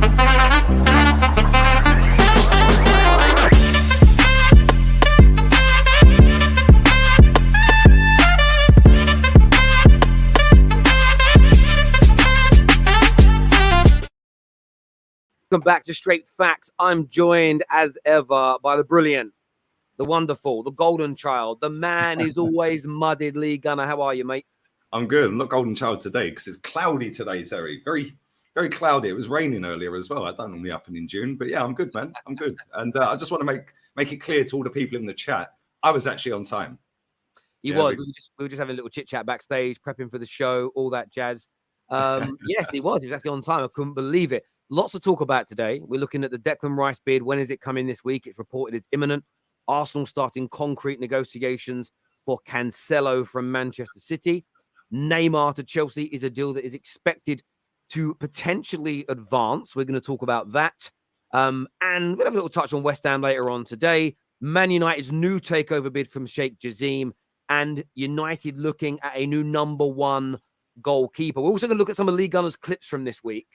Welcome back to Straight Facts. I'm joined as ever by the brilliant, the wonderful, the golden child, the man who's always mudded. Lee Gunner, how are you, mate? I'm good. I'm not golden child today because it's cloudy today, Terry. Very, very cloudy. It was raining earlier as well. I don't normally happen in June, but yeah, I'm good, man. I'm good. And I just want to make it clear to all the people in the chat, I was actually on time. We were just having a little chit chat backstage, prepping for the show, all that jazz. Yes, he was actually on time. I couldn't believe it. Lots to talk about today. We're looking at the Declan Rice bid. When is it coming this week? It's reported it's imminent. Arsenal starting concrete negotiations for Cancelo from Manchester City. Neymar to Chelsea is a deal that is expected to potentially advance. We're going to talk about that. And we'll have a little touch on West Ham later on today. Man United's new takeover bid from Sheikh Jassim, and United looking at a new number one goalkeeper. We're also going to look at some of Lee Gunner's clips from this week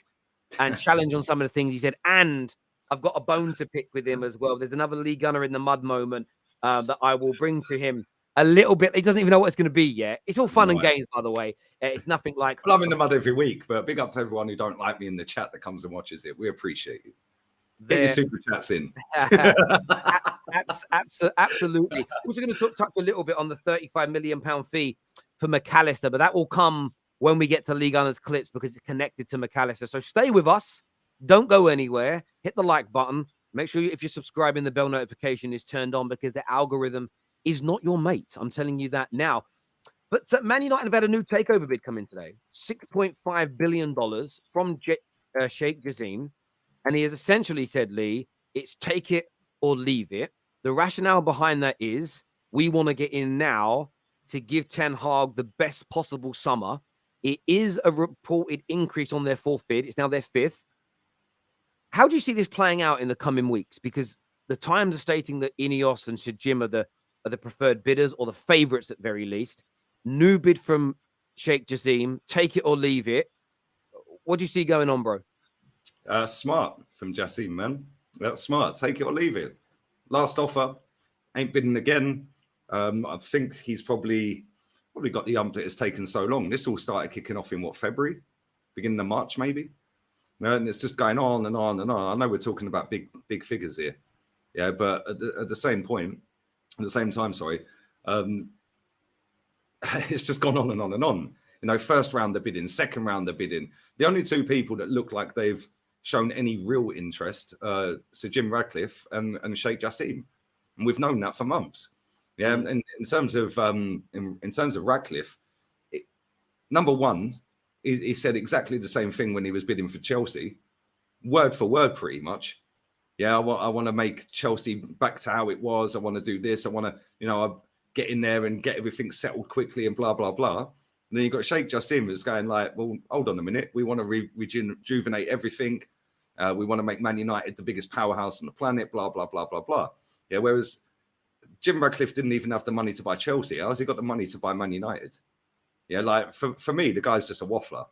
and challenge on some of the things he said. And I've got a bone to pick with him as well. There's another Lee Gunner in the mud moment that I will bring to him a little bit. He doesn't even know what it's going to be yet. It's all fun and games, by the way. It's nothing like... Well, I'm in the mud every week, but big up to everyone who don't like me in the chat that comes and watches it. We appreciate you. Get your super chats in. Absolutely. Also going to touch a little bit on the £35 million fee for McAllister, but that will come when we get to Lee Gunner's clips because it's connected to McAllister. So stay with us. Don't go anywhere. Hit the like button. Make sure if you're subscribing, the bell notification is turned on because the algorithm is not your mate. I'm telling you that now. But Man United have had a new takeover bid come in today. $6.5 billion from Sheikh Jassim. And he has essentially said, Lee, it's take it or leave it. The rationale behind that is we want to get in now to give Ten Hag the best possible summer. It is a reported increase on their fourth bid. It's now their fifth. How do you see this playing out in the coming weeks? Because the Times are stating that Ineos and Shajim are the preferred bidders or the favourites at very least. New bid from Sheikh Jassim, take it or leave it. What do you see going on, bro? Smart from Jassim, man. That's smart. Take it or leave it. Last offer. Ain't bidding again. I think he's probably got the ump that it's taken so long. This all started kicking off in February? Beginning of March, maybe? And it's just going on and on and on. I know we're talking about big figures here. Yeah, but at the same time, it's just gone on and on and on. You know, first round they're bidding, second round they're bidding. The only two people that look like they've shown any real interest, Sir Jim Ratcliffe and Sheikh Jassim, and we've known that for months. Yeah, and in terms of Ratcliffe, number one, he said exactly the same thing when he was bidding for Chelsea, word for word, pretty much. Yeah, I want to make Chelsea back to how it was. I want to do this. I want to, get in there and get everything settled quickly and blah, blah, blah. And then you've got Sheikh Jassim that's going like, well, hold on a minute. We want to rejuvenate everything. We want to make Man United the biggest powerhouse on the planet, blah, blah, blah, blah, blah. Yeah, whereas Jim Ratcliffe didn't even have the money to buy Chelsea. How's he got the money to buy Man United? Yeah, like for me, the guy's just a waffler.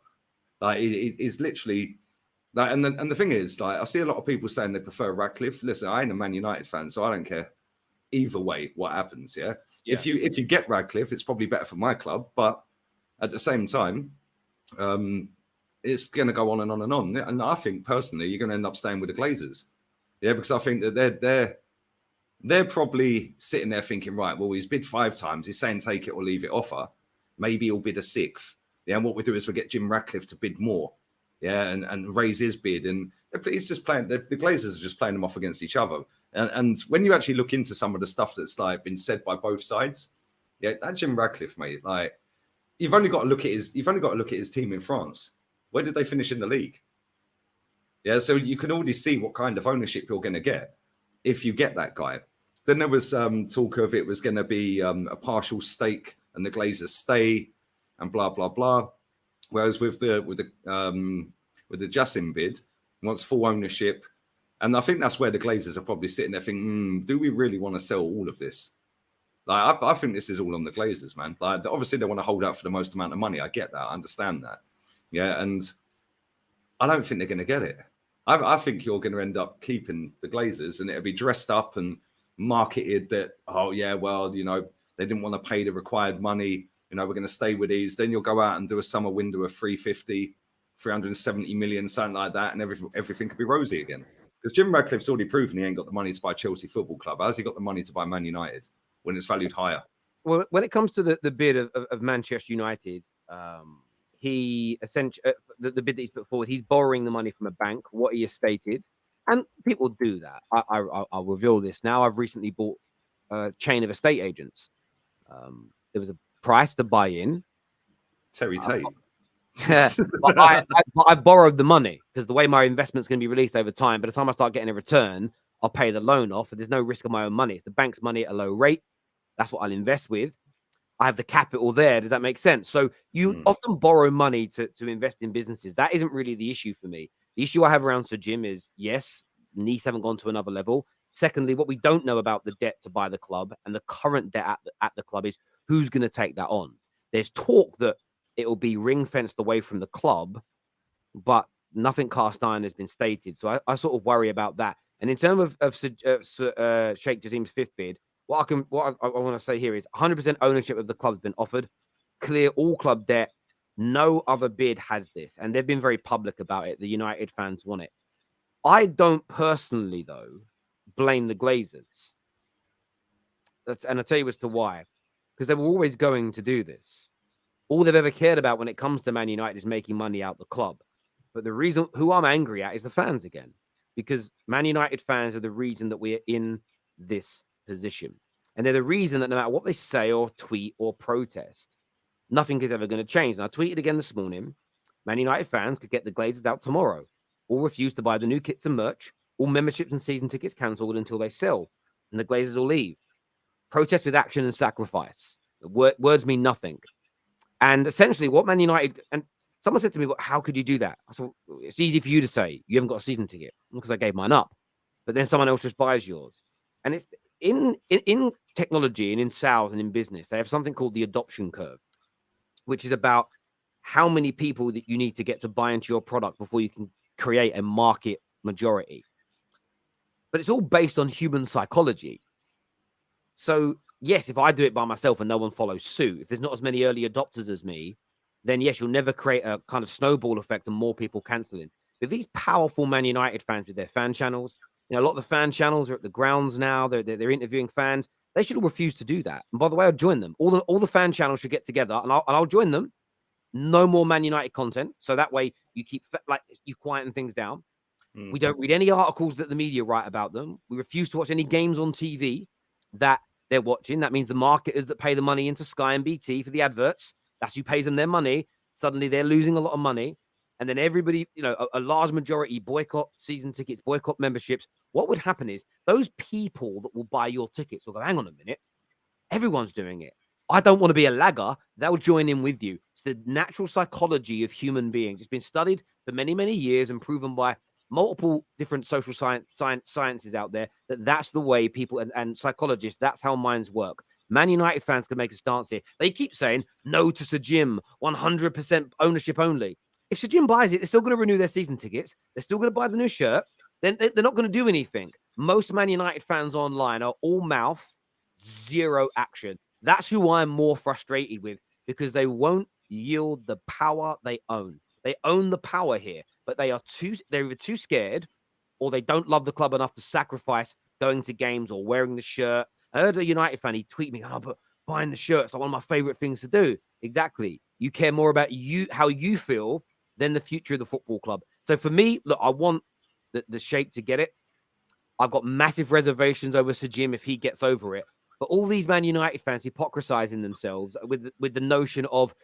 Like he's literally like, and the thing is, like, I see a lot of people saying they prefer Ratcliffe. Listen, I ain't a Man United fan, so I don't care either way what happens. Yeah. If you get Ratcliffe, it's probably better for my club, but at the same time, it's going to go on and on and on. And I think personally, you're going to end up staying with the Glazers. Yeah, because I think that they're probably sitting there thinking, right, well, he's bid 5 times. He's saying take it or leave it offer. Maybe he'll bid a 6th. Yeah, and what we do is we get Jim Ratcliffe to bid more. Yeah, and raise his bid. And he's just playing, the Glazers are just playing them off against each other. And when you actually look into some of the stuff that's like been said by both sides, yeah, that Jim Ratcliffe, mate, like you've only got to look at his team in France. Where did they finish in the league? Yeah, so you can already see what kind of ownership you're going to get if you get that guy. Then there was talk of it was going to be a partial stake and the Glazers stay and blah blah blah. Whereas with the Jassim bid, wants full ownership, and I think that's where the Glazers are probably sitting there thinking, do we really want to sell all of this? Like I think this is all on the Glazers, man. Like obviously they want to hold out for the most amount of money. I get that, I understand that. Yeah, and I don't think they're going to get it. I think you're going to end up keeping the Glazers, and it'll be dressed up and marketed that, oh yeah, well, you know, they didn't want to pay the required money. You know, we're going to stay with these. Then you'll go out and do a summer window of 350, 370 million, something like that, and everything could be rosy again. Because Jim Radcliffe's already proven he ain't got the money to buy Chelsea Football Club. How's he got the money to buy Man United when it's valued higher? Well, when it comes to the bid of Manchester United, he essentially the bid that he's put forward, he's borrowing the money from a bank. What he has stated, and people do that. I'll reveal this now. I've recently bought a chain of estate agents. There was a price to buy in. Terry Tate. But I borrowed the money because the way my investment's going to be released over time, by the time I start getting a return, I'll pay the loan off. And there's no risk of my own money. It's the bank's money at a low rate. That's what I'll invest with. I have the capital there. Does that make sense? So you often borrow money to invest in businesses. That isn't really the issue for me. The issue I have around Sir Jim is, yes, Nice haven't gone to another level. Secondly, what we don't know about the debt to buy the club and the current debt at the club is who's going to take that on. There's talk that it will be ring-fenced away from the club, but nothing cast iron has been stated. So I sort of worry about that. And in terms of Sheikh Jassim's fifth bid, what I want to say here is 100% ownership of the club's been offered. Clear all club debt. No other bid has this. And they've been very public about it. The United fans want it. I don't personally, though, blame the Glazers. And I'll tell you as to why. Because they were always going to do this. All they've ever cared about when it comes to Man United is making money out the club. But the reason who I'm angry at is the fans again. Because Man United fans are the reason that we're in this position. And they're the reason that no matter what they say or tweet or protest, nothing is ever going to change. And I tweeted again this morning, Man United fans could get the Glazers out tomorrow or refuse to buy the new kits and merch, all memberships and season tickets cancelled until they sell, and the Glazers will leave. Protest with action and sacrifice. Words mean nothing. And essentially what Man United, and someone said to me, well, how could you do that? I said, well, it's easy for you to say you haven't got a season ticket because I gave mine up, but then someone else just buys yours. And it's in technology and in sales and in business, they have something called the adoption curve, which is about how many people that you need to get to buy into your product before you can create a market majority. But it's all based on human psychology. So yes, if I do it by myself and no one follows suit, if there's not as many early adopters as me, then yes, you'll never create a kind of snowball effect and more people cancelling. But these powerful Man United fans with their fan channels, you know, a lot of the fan channels are at the grounds now. They're interviewing fans. They should refuse to do that. And by the way, I'll join them. All the fan channels should get together, and I'll join them. No more Man United content, so that way you keep you quieten things down. We don't read any articles that the media write about them. We refuse to watch any games on TV that they're watching. That means the marketers that pay the money into Sky and BT for the adverts, that's who pays them their money. Suddenly they're losing a lot of money. And then everybody, you know, a large majority boycott season tickets, boycott memberships. What would happen is those people that will buy your tickets will go, hang on a minute, everyone's doing it. I don't want to be a lagger. They'll join in with you. It's the natural psychology of human beings. It's been studied for many, many years and proven by multiple different social sciences out there that's the way people and psychologists, that's how minds work. Man United fans can make a stance here. They keep saying no to Sir Jim, 100% ownership only. If Sir Jim buys it, they're still going to renew their season tickets. They're still going to buy the new shirt. Then they're not going to do anything. Most Man United fans online are all mouth, zero action. That's who I'm more frustrated with because they won't yield the power they own. They own the power here, but they're either too scared or they don't love the club enough to sacrifice going to games or wearing the shirt. I heard a United fan, he tweeted me, oh, but buying the shirt's like one of my favorite things to do. Exactly. You care more about you, how you feel than the future of the football club. So for me, look, I want the Sheikh to get it. I've got massive reservations over Sir Jim if he gets over it. But all these Man United fans hypocrisizing themselves with the notion of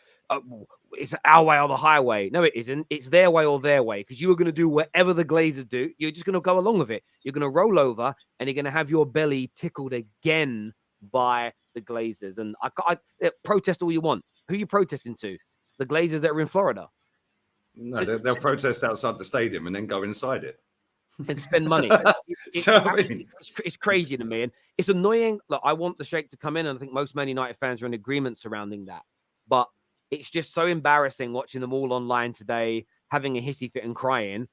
it's our way or the highway. No, it isn't. It's their way or their way because you are going to do whatever the Glazers do. You're just going to go along with it. You're going to roll over and you're going to have your belly tickled again by the Glazers. And I protest all you want. Who are you protesting to? The Glazers that are in Florida. No, they'll protest outside the stadium and then go inside it. And spend money. It's crazy to me. And it's annoying. Look, I want the Sheikh to come in, and I think most Man United fans are in agreement surrounding that. But it's just so embarrassing watching them all online today, having a hissy fit and crying.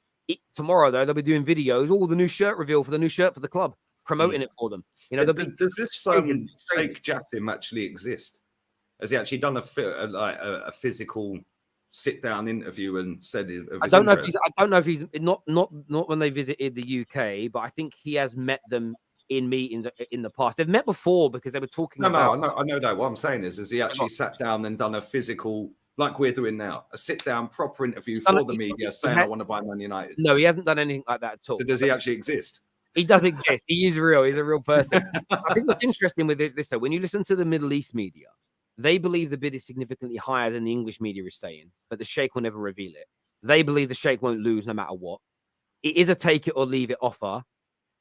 Tomorrow, though, they'll be doing videos, all the new shirt reveal for the new shirt for the club, promoting it for them. You know, does this Sheikh Jassim actually exist? Has he actually done a physical sit-down interview and said I don't know if he's not when they visited the UK, but I think he has met them in meetings in the past. They've met before because they were talking about. I know that. What I'm saying is, has he actually sat down and done a physical, like we're doing now, a sit-down proper interview for the media saying, I want to buy Man United? No, he hasn't done anything like that at all. So does he actually exist? He does exist. He is real. He's a real person. I think what's interesting with this though, when you listen to the Middle East media, they believe the bid is significantly higher than the English media is saying, but the Sheikh will never reveal it. They believe the Sheikh won't lose no matter what. It is a take it or leave it offer,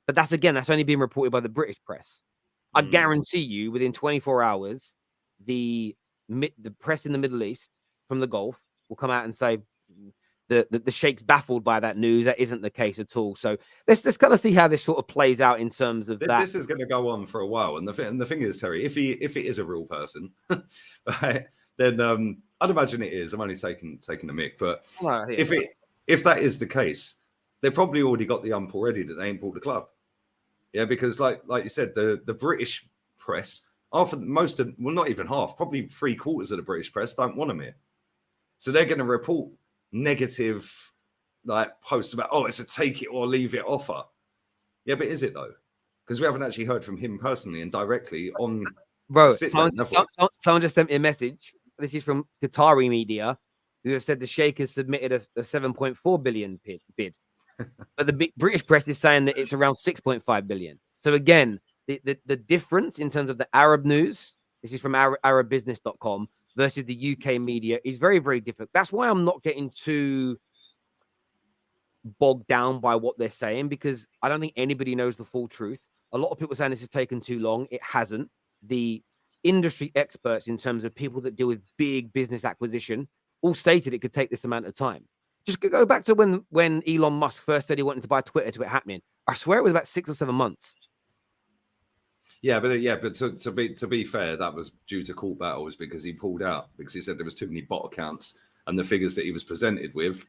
but that's only being reported by the British press. I guarantee you, within 24 hours, the press in the Middle East from the Gulf will come out and say the Sheikh's baffled by that news. That isn't the case at all. So let's kind of see how this sort of plays out in terms of that. This is going to go on for a while, and the thing is, Terry, if it is a real person, right, then I'd imagine it is. I'm only taking the mick, but if that is the case, they probably already got the ump already that they ain't bought the club. Yeah, because like you said, the British press, not even half, probably 3/4 of the British press don't want him here, so they're going to report negative like posts about, oh, it's a take it or leave it offer. Yeah, but is it though? Because we haven't actually heard from him personally and directly on. Bro, someone just sent me a message. This is from Qatari media, who have said the Sheikh has submitted a 7.4 billion bid. But the British press is saying that it's around 6.5 billion. So again, the difference in terms of the Arab news, this is from arabbusiness.com, versus the UK media is very, very different. That's why I'm not getting too bogged down by what they're saying, because I don't think anybody knows the full truth. A lot of people saying this has taken too long. It hasn't. The industry experts, in terms of people that deal with big business acquisition, all stated it could take this amount of time. Just go back to when Elon Musk first said he wanted to buy Twitter to it happening. I swear it was about 6 or 7 months. Yeah, but to be fair, that was due to court battles because he pulled out because he said there was too many bot accounts and the figures that he was presented with.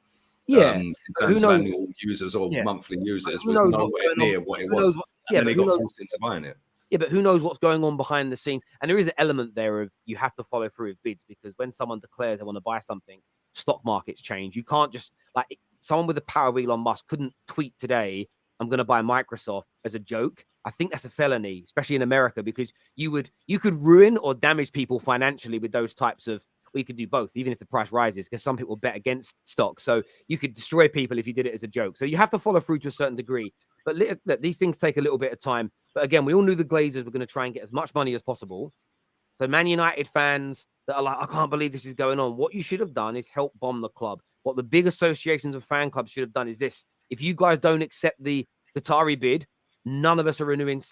Yeah, in terms of annual users or monthly users was nowhere near what it was. And he got forced into buying it. Yeah, but who knows what's going on behind the scenes? And there is an element there of you have to follow through with bids, because when someone declares they want to buy something, stock markets change. You can't just, like, someone with the power of Elon Musk couldn't tweet today, I'm going to buy Microsoft, as a joke. I think that's a felony, especially in America, because you could ruin or damage people financially with those types of, well, you could do both, even if the price rises, because some people bet against stocks. So you could destroy people if you did it as a joke. So you have to follow through to a certain degree. But look, these things take a little bit of time. But again, we all knew the Glazers were going to try and get as much money as possible. So Man United fans that are like, I can't believe this is going on. What you should have done is help bomb the club. What the big associations of fan clubs should have done is this. If you guys don't accept the Qatari bid, none of us are renewing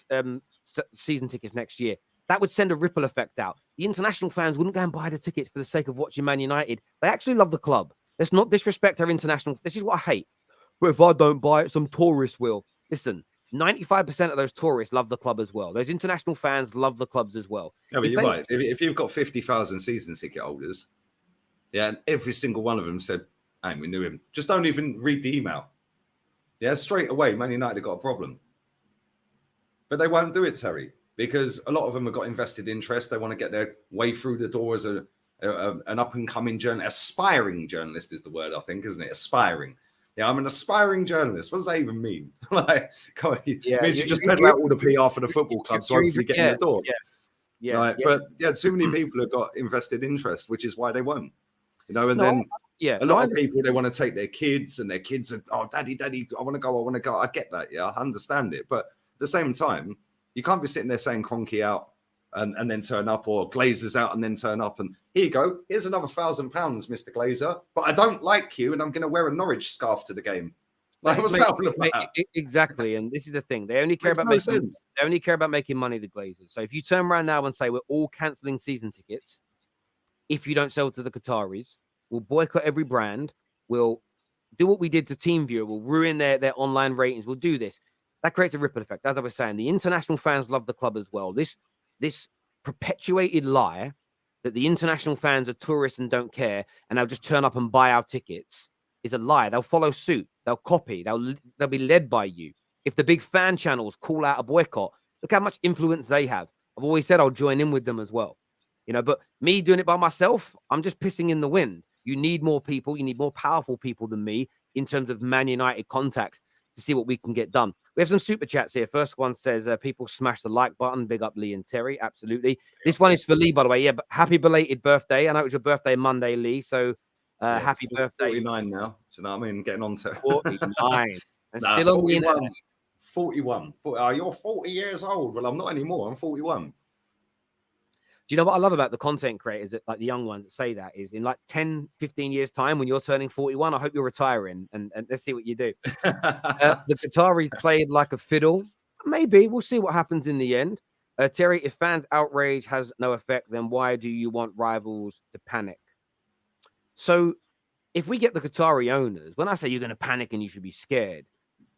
season tickets next year. That would send a ripple effect out. The international fans wouldn't go and buy the tickets for the sake of watching Man United. They actually love the club. Let's not disrespect our international. This is what I hate. But if I don't buy it, some tourists will. Listen, 95% of those tourists love the club as well. Those international fans love the clubs as well. Yeah, but you're right. If you've got 50,000 season ticket holders, yeah, and every single one of them said, hey, we knew him. Just don't even read the email. Yeah, straight away, Man United got a problem. But they won't do it, Terry, because a lot of them have got invested interest. They want to get their way through the door as an up-and-coming journalist. Aspiring journalist is the word, I think, isn't it? Aspiring. Yeah, I'm an aspiring journalist. What does that even mean? Like, it means you just peddle out all the PR for the football club, so hopefully get in the door. Yeah. Right. But yeah, too many people have got invested interest, which is why they won't. You know, and a lot of people, they want to take their kids, and their kids are, oh, daddy, I want to go. I get that. Yeah, I understand it. But at the same time, you can't be sitting there saying Conky out and then turn up, or Glazers out and then turn up. And here you go. Here's another £1,000, Mr. Glazer. But I don't like you, and I'm going to wear a Norwich scarf to the game. Like, what's that all about? Exactly. And this is the thing. They only care about making money, the Glazers. So if you turn around now and say we're all cancelling season tickets, if you don't sell to the Qataris, we'll boycott every brand. We'll do what we did to TeamViewer. We'll ruin their online ratings. We'll do this. That creates a ripple effect. As I was saying, the international fans love the club as well. This perpetuated lie that the international fans are tourists and don't care, and they'll just turn up and buy our tickets. is a lie. They'll follow suit. They'll copy. They'll be led by you. If the big fan channels call out a boycott, look how much influence they have. I've always said I'll join in with them as well. But me doing it by myself, I'm just pissing in the wind. You need more people. You need more powerful people than me in terms of Man United contacts to see what we can get done. We have some super chats here. First one says, people smash the like button. Big up Lee and Terry. Absolutely. This one is for Lee, by the way. Yeah, but happy belated birthday. I know it was your birthday Monday, Lee. So happy birthday. 49 now. Do you know what I mean? Getting on to 49. And still on the internet. 41. You're 40 years old. Well, I'm not anymore. I'm 41. Do you know what I love about the content creators, that, like the young ones that say that, is in like 10, 15 years time when you're turning 41, I hope you're retiring and let's see what you do. The Qataris played like a fiddle. Maybe. We'll see what happens in the end. Terry, if fans' outrage has no effect, then why do you want rivals to panic? So if we get the Qatari owners, when I say you're going to panic and you should be scared,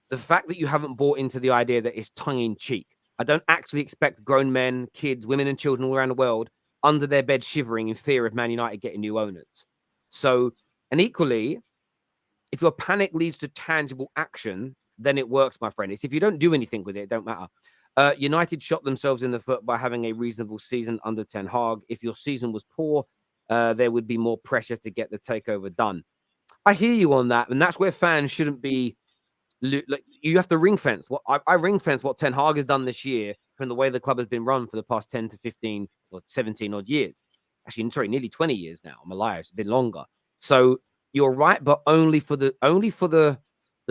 the fact that you haven't bought into the idea that it's tongue-in-cheek. I don't actually expect grown men, kids, women, and children all around the world under their bed shivering in fear of Man United getting new owners. So, and equally, if your panic leads to tangible action, then it works, my friend. It's if you don't do anything with it, it don't matter. United shot themselves in the foot by having a reasonable season under Ten Hag. If your season was poor, there would be more pressure to get the takeover done. I hear you on that, and that's where fans shouldn't be. Like, you have to ring fence. I ring fence what Ten Hag has done this year from the way the club has been run for the past 10 to 15 or 17 odd years. Actually, sorry, nearly 20 years now. I'm a liar. It's been longer. So you're right, but only for the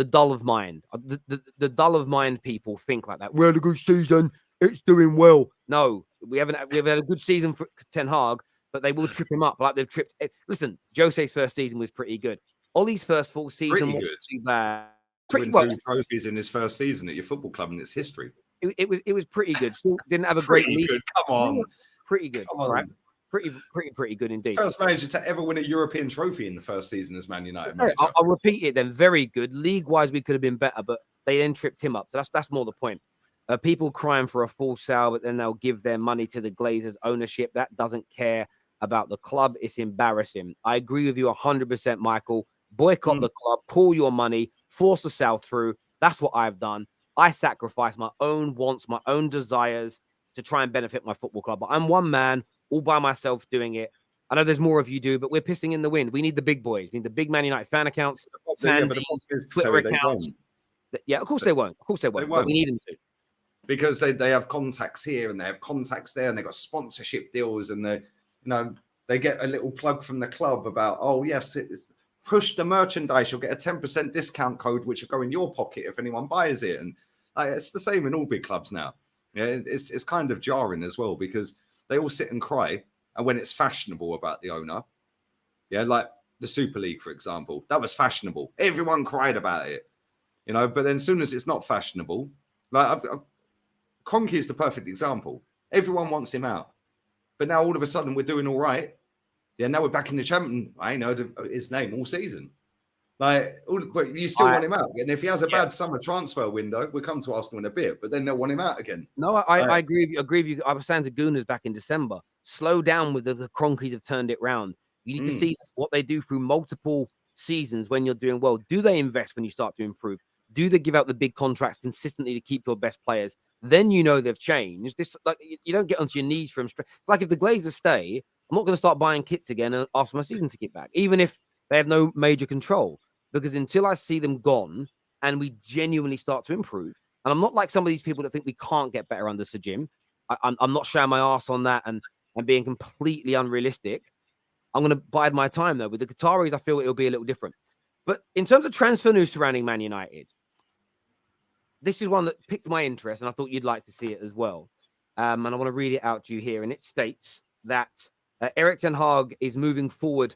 dull of mind. The dull of mind people think like that. We had a good season. It's doing well. No, we've had a good season for Ten Hag, but they will trip him up like they've tripped. Listen, Jose's first season was pretty good. Ollie's first full season wasn't too bad. Win 2 trophies in his first season at your football club in its history. It was pretty good. Still didn't have a great league. Good. Come on. Pretty good. All right. Pretty good indeed. First manager to ever win a European trophy in the first season as Man United manager. I'll repeat it then. Very good. League-wise, we could have been better, but they then tripped him up. So that's more the point. People crying for a full sale, but then they'll give their money to the Glazers ownership. That doesn't care about the club. It's embarrassing. I agree with you 100%, Michael. Boycott the club, pull your money, force the sale through. That's what I've done. I sacrifice my own wants, my own desires to try and benefit my football club. But I'm one man, all by myself doing it. I know there's more of you do, but we're pissing in the wind. We need the big boys. We need the big Man United fan accounts, Twitter accounts. Yeah, of course they won't. Of course they won't. But we need them to. Because they have contacts here and they have contacts there and they've got sponsorship deals and they get a little plug from the club about, oh, yes, push the merchandise. You'll get a 10% discount code, which will go in your pocket if anyone buys it. And it's the same in all big clubs now. Yeah, it's kind of jarring as well because they all sit and cry. And when it's fashionable about the owner, yeah, like the Super League, for example, that was fashionable. Everyone cried about it, but then as soon as it's not fashionable, like Kroenke is the perfect example. Everyone wants him out. But now all of a sudden we're doing all right. Yeah, now we're back in the champion. I know his name all season. But you still want him out. And if he has a bad summer transfer window, we'll come to Arsenal in a bit, but then they'll want him out again. No, I agree with you. I was saying to Gooners back in December, slow down with the Kroenkes have turned it round. You need to see what they do through multiple seasons when you're doing well. Do they invest when you start to improve? Do they give out the big contracts consistently to keep your best players? Then they've changed. This you don't get onto your knees from straight. Like if the Glazers stay, I'm not going to start buying kits again and ask for my season ticket back, even if they have no major control. Because until I see them gone and we genuinely start to improve, and I'm not like some of these people that think we can't get better under Sir Jim. I'm not showing my ass on that and being completely unrealistic. I'm going to bide my time though. With the Qataris, I feel it'll be a little different. But in terms of transfer news surrounding Man United, this is one that piqued my interest, and I thought you'd like to see it as well. And I want to read it out to you here. And it states that Erik ten Hag is moving forward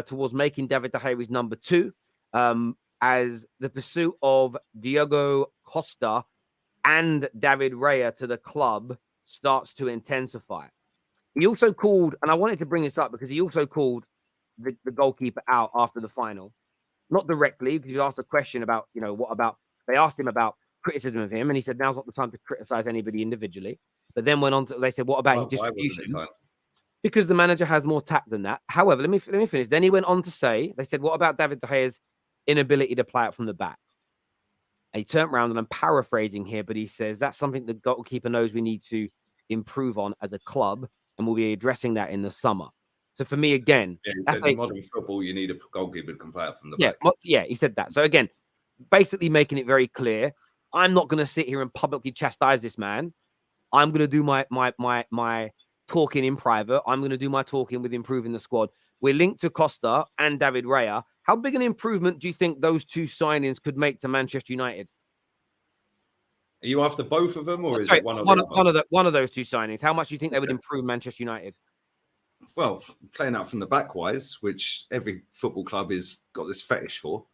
towards making David De Gea his number 2 as the pursuit of Diogo Costa and David Raya to the club starts to intensify. He also called, and I wanted to bring this up because he also called the goalkeeper out after the final. Not directly, because he asked a question about, they asked him about criticism of him, and he said, now's not the time to criticize anybody individually. But then went on to, they said, what about his distribution? Because the manager has more tact than that. However, let me finish. Then he went on to say, they said, what about David De Gea's inability to play out from the back. And he turned around, and I'm paraphrasing here, but he says that's something the goalkeeper knows we need to improve on as a club, and we'll be addressing that in the summer. So for me, again, that's in modern football, you need a goalkeeper to play out from the back. Yeah, he said that. So again, basically making it very clear, I'm not going to sit here and publicly chastise this man. I'm going to do my talking in private. I'm going to do my talking with improving the squad. We're linked to Costa and David Raya. How big an improvement do you think those two signings could make to Manchester United? Are you after both of them, or is it one of those two signings? How much do you think they would improve Manchester United? Well, playing out from the back wise, which every football club has got this fetish for.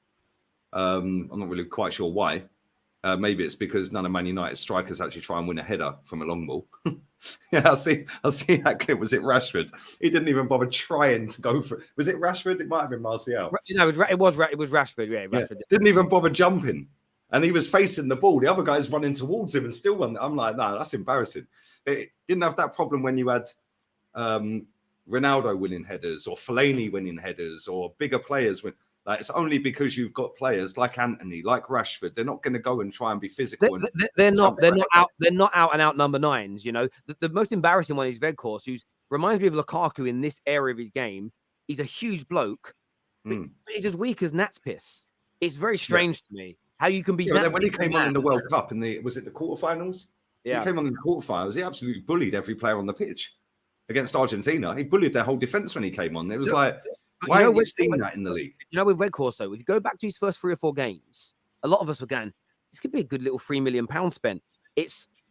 I'm not really quite sure why. Maybe it's because none of Man United strikers actually try and win a header from a long ball. Yeah, I'll see that clip. Was it Rashford? He didn't even bother trying to go for it. Was it Rashford? It might have been Martial. No, it was Rashford. Yeah, Rashford. Didn't even bother jumping. And he was facing the ball. The other guy's running towards him and still won. I'm like, no, that's embarrassing. It didn't have that problem when you had Ronaldo winning headers or Fellaini winning headers or bigger players win. Like, it's only because you've got players like Anthony, like Rashford. They're not going to go and try and be physical. They're not out and out number nines. You know, the most embarrassing one is Weghorst, who reminds me of Lukaku in this area of his game. He's a huge bloke, but he's as weak as Nat's piss. It's very strange to me how you can be. When he came on in the World Cup was it the quarterfinals? Yeah, he came on in the quarterfinals. He absolutely bullied every player on the pitch against Argentina. He bullied their whole defense when he came on. It was like. Why haven't you seen that in the league? You know, with Weghorst, though, if you go back to his first 3 or 4 games, a lot of us were going, this could be a good little £3 million spent.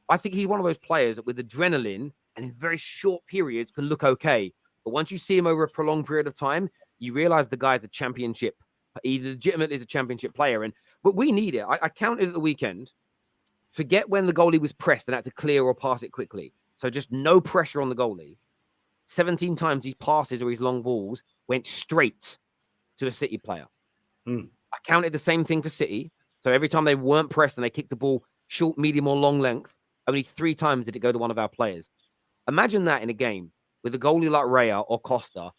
I think he's one of those players that with adrenaline and in very short periods can look okay. But once you see him over a prolonged period of time, you realize the guy's a championship. He legitimately is a championship player. But we need it. I counted at the weekend. Forget when the goalie was pressed and had to clear or pass it quickly. So just no pressure on the goalie. 17 times his passes or his long balls went straight to a City player. I counted the same thing for City. So every time they weren't pressed and they kicked the ball short, medium, or long length, only 3 times did it go to one of our players. Imagine that in a game with a goalie like Raya or Costa.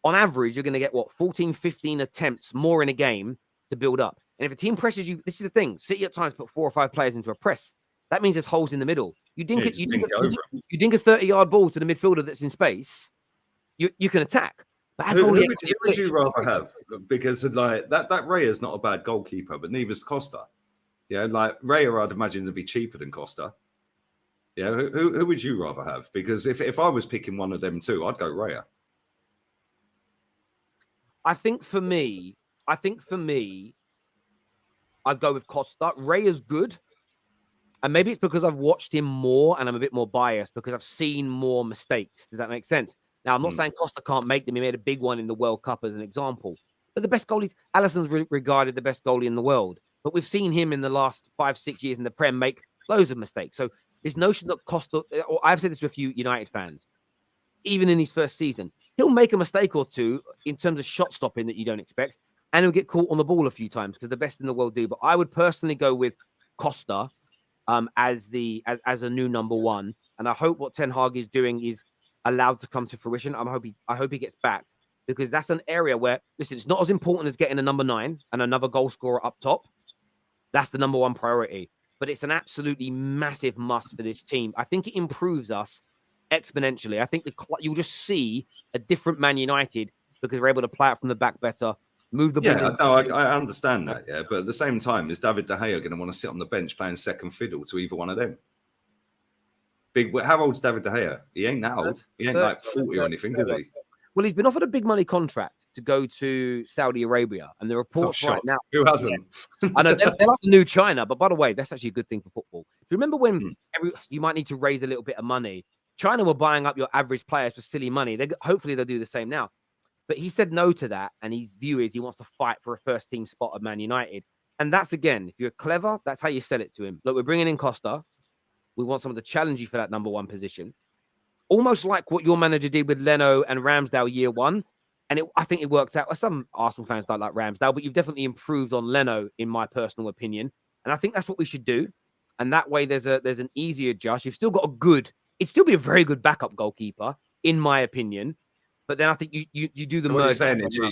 On average, you're going to get, 14, 15 attempts more in a game to build up. And if a team presses you, this is the thing. City at times put 4 or 5 players into a press. That means there's holes in the middle. You dink a 30-yard ball to the midfielder that's in space, you can attack. But who would you rather have? Because like that Raya is not a bad goalkeeper, but neither is Costa. Yeah, like Raya, I'd imagine to be cheaper than Costa. Yeah, who would you rather have? Because if I was picking one of them two, I'd go Raya. I think for me, I'd go with Costa. Raya's good. And maybe it's because I've watched him more and I'm a bit more biased because I've seen more mistakes. Does that make sense? Now, I'm not saying Costa can't make them. He made a big one in the World Cup as an example. But the best goalies, Alisson's regarded the best goalie in the world. But we've seen him in the last 5-6 years in the Prem make loads of mistakes. So this notion that Costa, or I've said this to a few United fans, even in his first season, he'll make a mistake or two in terms of shot stopping that you don't expect. And he'll get caught on the ball a few times because the best in the world do. But I would personally go with Costa as a new number one, and I hope what Ten Hag is doing is allowed to come to fruition. I hope he gets backed because that's an area where, listen, it's not as important as getting a number 9 and another goal scorer up top. That's the number 1 priority, but it's an absolutely massive must for this team. I think it improves us exponentially. I think you'll just see a different Man United because we're able to play out from the back better. Move the ball. Yeah, no, I understand that. Yeah, but at the same time, is David De Gea going to want to sit on the bench playing second fiddle to either one of them? How old's David De Gea? He ain't that old. He ain't like 40 or anything, is he? Well, he's been offered a big money contract to go to Saudi Arabia, and the reports right now. Who hasn't? Yeah, I know they're like the new China, but by the way, that's actually a good thing for football. Do you remember when you might need to raise a little bit of money? China were buying up your average players for silly money. Hopefully they'll do the same now. But he said no to that, and his view is he wants to fight for a first-team spot at Man United. And that's, again, if you're clever, that's how you sell it to him. Look, we're bringing in Costa. We want someone to challenge you for that number 1 position. Almost like what your manager did with Leno and Ramsdale year 1. And I think it worked out. Some Arsenal fans don't like Ramsdale, but you've definitely improved on Leno, in my personal opinion. And I think that's what we should do. And that way there's an easier adjust. You've still got it'd still be a very good backup goalkeeper, in my opinion. But then I think you do the merge.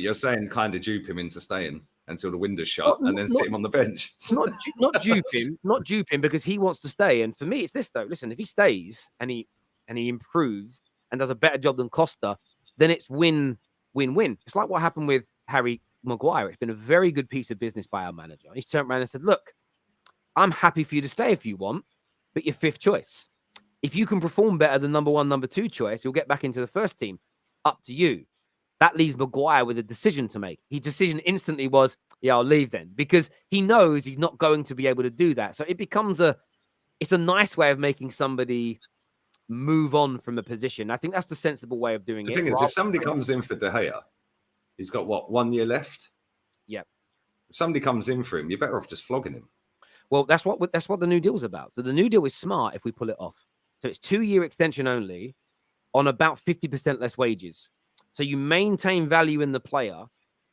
You're saying kind of dupe him into staying until the window's shut and then sit him on the bench. Not duping because he wants to stay. And for me, it's this though. Listen, if he stays and he improves and does a better job than Costa, then it's win-win-win. It's like what happened with Harry Maguire. It's been a very good piece of business by our manager. He's turned around and said, look, I'm happy for you to stay if you want, but you're fifth choice. If you can perform better than number 1, number 2 choice, you'll get back into the first team. Up to you. That leaves Maguire with a decision to make. His decision instantly was, yeah, I'll leave then, because he knows he's not going to be able to do that. So it becomes it's a nice way of making somebody move on from a position. I think that's the sensible way of doing it. The thing is, if somebody comes in for De Gea, he's got what, 1 year left? Yeah. If somebody comes in for him, you're better off just flogging him. Well, that's what the new deal's about. So the new deal is smart if we pull it off. So it's 2-year extension only on about 50% less wages. So you maintain value in the player,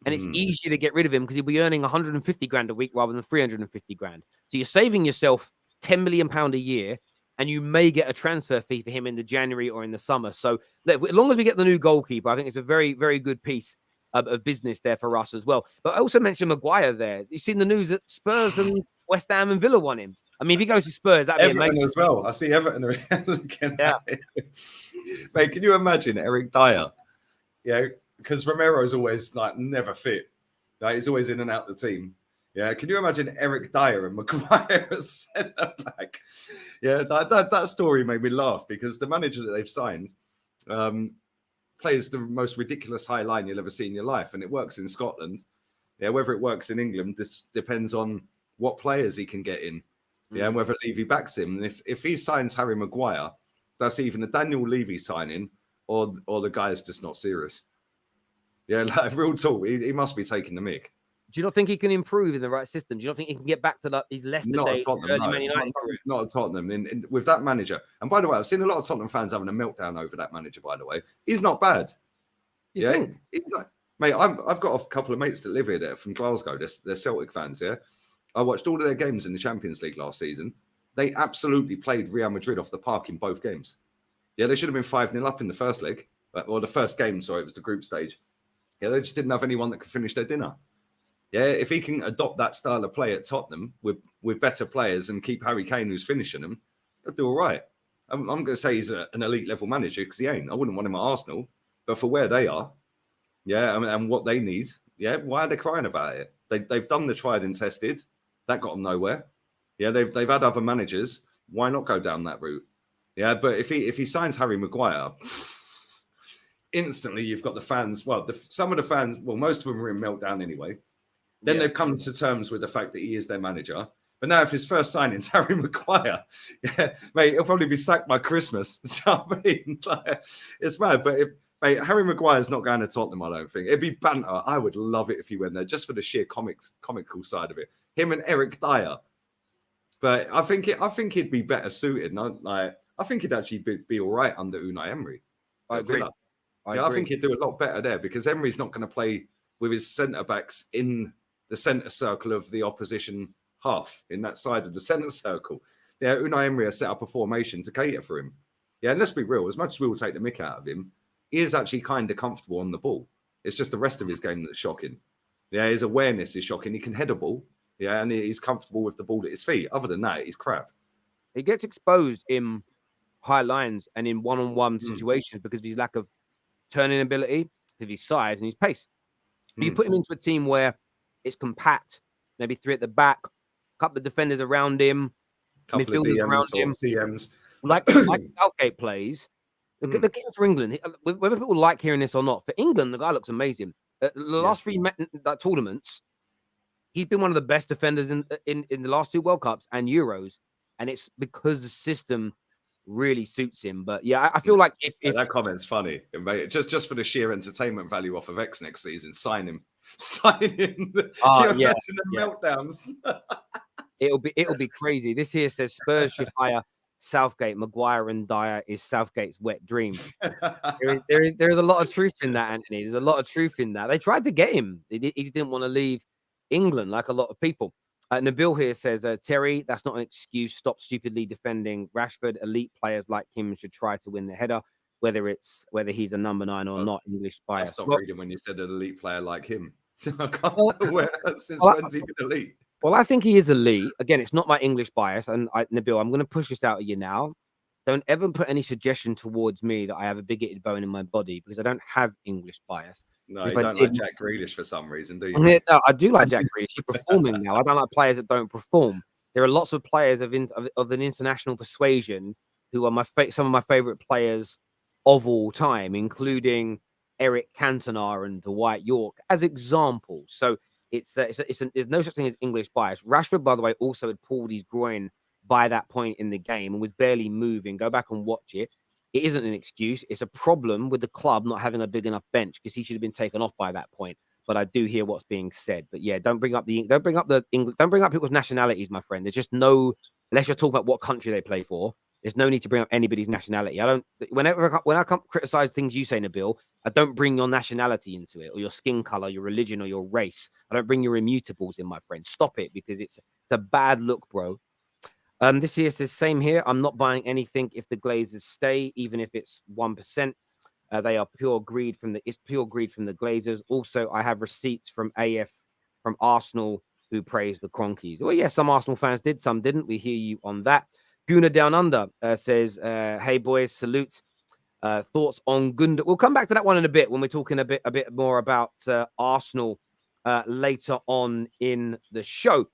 and it's easier to get rid of him because he'll be earning 150 grand a week rather than 350 grand. So you're saving yourself £10 million a year, and you may get a transfer fee for him in the January or in the summer. So as long as we get the new goalkeeper, I think it's a very, very good piece of business there for us as well. But I also mentioned Maguire there. You've seen the news that Spurs and West Ham and Villa want him. I mean, if he goes to Spurs, that'd be amazing as well. I see Everton looking at it. Mate, can you imagine Eric Dyer? Yeah, because Romero's always like never fit. Like, he's always in and out the team. Yeah, can you imagine Eric Dyer and Maguire as centre back? Yeah, that story made me laugh because the manager that they've signed plays the most ridiculous high line you'll ever see in your life, and it works in Scotland. Yeah, whether it works in England, this depends on what players he can get in. Yeah, and whether Levy backs him. And if he signs Harry Maguire, that's even a Daniel Levy signing, or the guy is just not serious. Yeah, like real talk, he must be taking the mick. Do you not think he can improve in the right system? Do you not think he can get back to his Leicester days, early Man United? Not at Tottenham. With that manager. And by the way, I've seen a lot of Tottenham fans having a meltdown over that manager, by the way. He's not bad. You think? Mate, I've got a couple of mates that live here that are from Glasgow. They're Celtic fans, yeah? I watched all of their games in the Champions League last season. They absolutely played Real Madrid off the park in both games. Yeah, they should have been 5-0 up in the first leg. Or the first game, sorry, it was the group stage. Yeah, they just didn't have anyone that could finish their dinner. Yeah, if he can adopt that style of play at Tottenham with better players and keep Harry Kane, who's finishing them, he'll do all right. I'm going to say he's an elite level manager because he ain't. I wouldn't want him at Arsenal. But for where they are, yeah, and what they need, yeah, why are they crying about it? They've done the tried and tested. That got them nowhere. Yeah, they've had other managers. Why not go down that route? Yeah, but if he signs Harry Maguire, instantly you've got the fans. Well, some of the fans, well, most of them are in meltdown anyway. Then they've come to terms with the fact that he is their manager. But now if his first signing's Harry Maguire, yeah, mate, he'll probably be sacked by Christmas. You know what I mean? Like, it's mad. But mate, Harry Maguire's not going to Tottenham, I don't think. It'd be banter. I would love it if he went there, just for the sheer comical side of it. Him and Eric Dyer. But I think he'd be better suited. I think he'd actually be all right under Unai Emery. I agree. I think he'd do a lot better there because Emery's not going to play with his centre-backs in the centre circle of the opposition half, in that side of the centre circle. Yeah, Unai Emery has set up a formation to cater for him. Yeah, and let's be real, as much as we will take the mick out of him, he is actually kind of comfortable on the ball. It's just the rest of his game that's shocking. Yeah, his awareness is shocking. He can head a ball. Yeah, and he's comfortable with the ball at his feet. Other than that, he's crap. He gets exposed in high lines and in one-on-one situations because of his lack of turning ability, because of his size and his pace. But you put him into a team where it's compact, maybe 3 at the back, a couple of defenders around him, midfielders around him. CMs. Like Southgate plays. Look at for England. Whether people like hearing this or not, for England, the guy looks amazing. The last 3 tournaments, he's been one of the best defenders in the last 2 World Cups and Euros. And it's because the system really suits him. But yeah, I feel like if that comment's funny, mate, just for the sheer entertainment value off of X next season, sign him. Meltdowns. It'll be crazy. This here says Spurs should hire Southgate. Maguire and Dyer is Southgate's wet dream. there is a lot of truth in that, Anthony. There's a lot of truth in that. They tried to get him. He just didn't want to leave England like a lot of people. Nabil here says, Terry, that's not an excuse. Stop stupidly defending Rashford. Elite players like him should try to win the header, whether he's a number 9 or not. English bias. Stop reading when you said an elite player like him. I can't where since well, when's he been elite? Well, I think he is elite. Again, it's not my English bias. And Nabil, I'm going to push this out at you now. Don't ever put any suggestion towards me that I have a bigoted bone in my body because I don't have English bias. No, If you I don't did, like Jack Grealish for some reason, do you? no, I do like Jack Grealish. He's performing now. I don't like players that don't perform. There are lots of players of an international persuasion who are some of my favorite players of all time, including Eric Cantona and Dwight York as examples. So there's no such thing as English bias. Rashford, by the way, also had pulled his groin by that point in the game and was barely moving. Go back and watch it. It isn't an excuse. It's a problem with the club not having a big enough bench because he should have been taken off by that point. But I do hear what's being said. But yeah, don't bring up people's nationalities, my friend. There's just no, unless you're talking about what country they play for. There's no need to bring up anybody's nationality. When I come criticize things you say, Nabil, I don't bring your nationality into it or your skin color, your religion or your race. I don't bring your immutables in, my friend. Stop it because it's a bad look, bro. This here says same here. I'm not buying anything if the Glazers stay, even if it's 1%. They are pure greed from the Glazers. Also, I have receipts from Arsenal who praised the Cronkies. Well, yeah, some Arsenal fans did, some didn't. We hear you on that. Guna Down Under says, hey boys, salute. Thoughts on Gundogan? We'll come back to that one in a bit when we're talking a bit more about Arsenal later on in the show.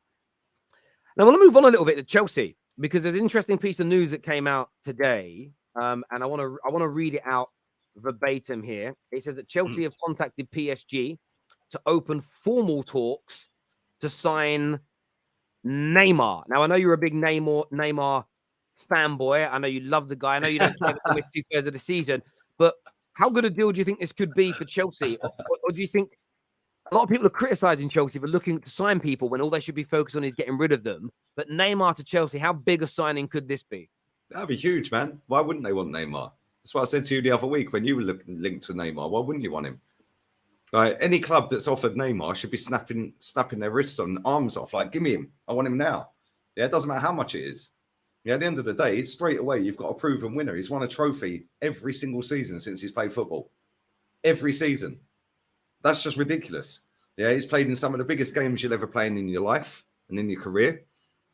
Now, I want to move on a little bit to Chelsea because there's an interesting piece of news that came out today, and I want to read it out verbatim here. It says that Chelsea have contacted PSG to open formal talks to sign Neymar. Now, I know you're a big Neymar fanboy. I know you love the guy. I know you don't care to miss 2/3 of the season, but how good a deal do you think this could be for Chelsea? Or do you think a lot of people are criticizing Chelsea for looking to sign people when all they should be focused on is getting rid of them? But Neymar to Chelsea, how big a signing could this be? That'd be huge, man. Why wouldn't they want Neymar? That's what I said to you the other week when you were linked to Neymar. Why wouldn't you want him? Like any club that's offered Neymar should be snapping their wrists and arms off. Like, give me him. I want him now. Yeah, it doesn't matter how much it is. Yeah, at the end of the day, straight away, you've got a proven winner. He's won a trophy every single season since he's played football. Every season. That's just ridiculous. Yeah, he's played in some of the biggest games you'll ever play in your life and in your career.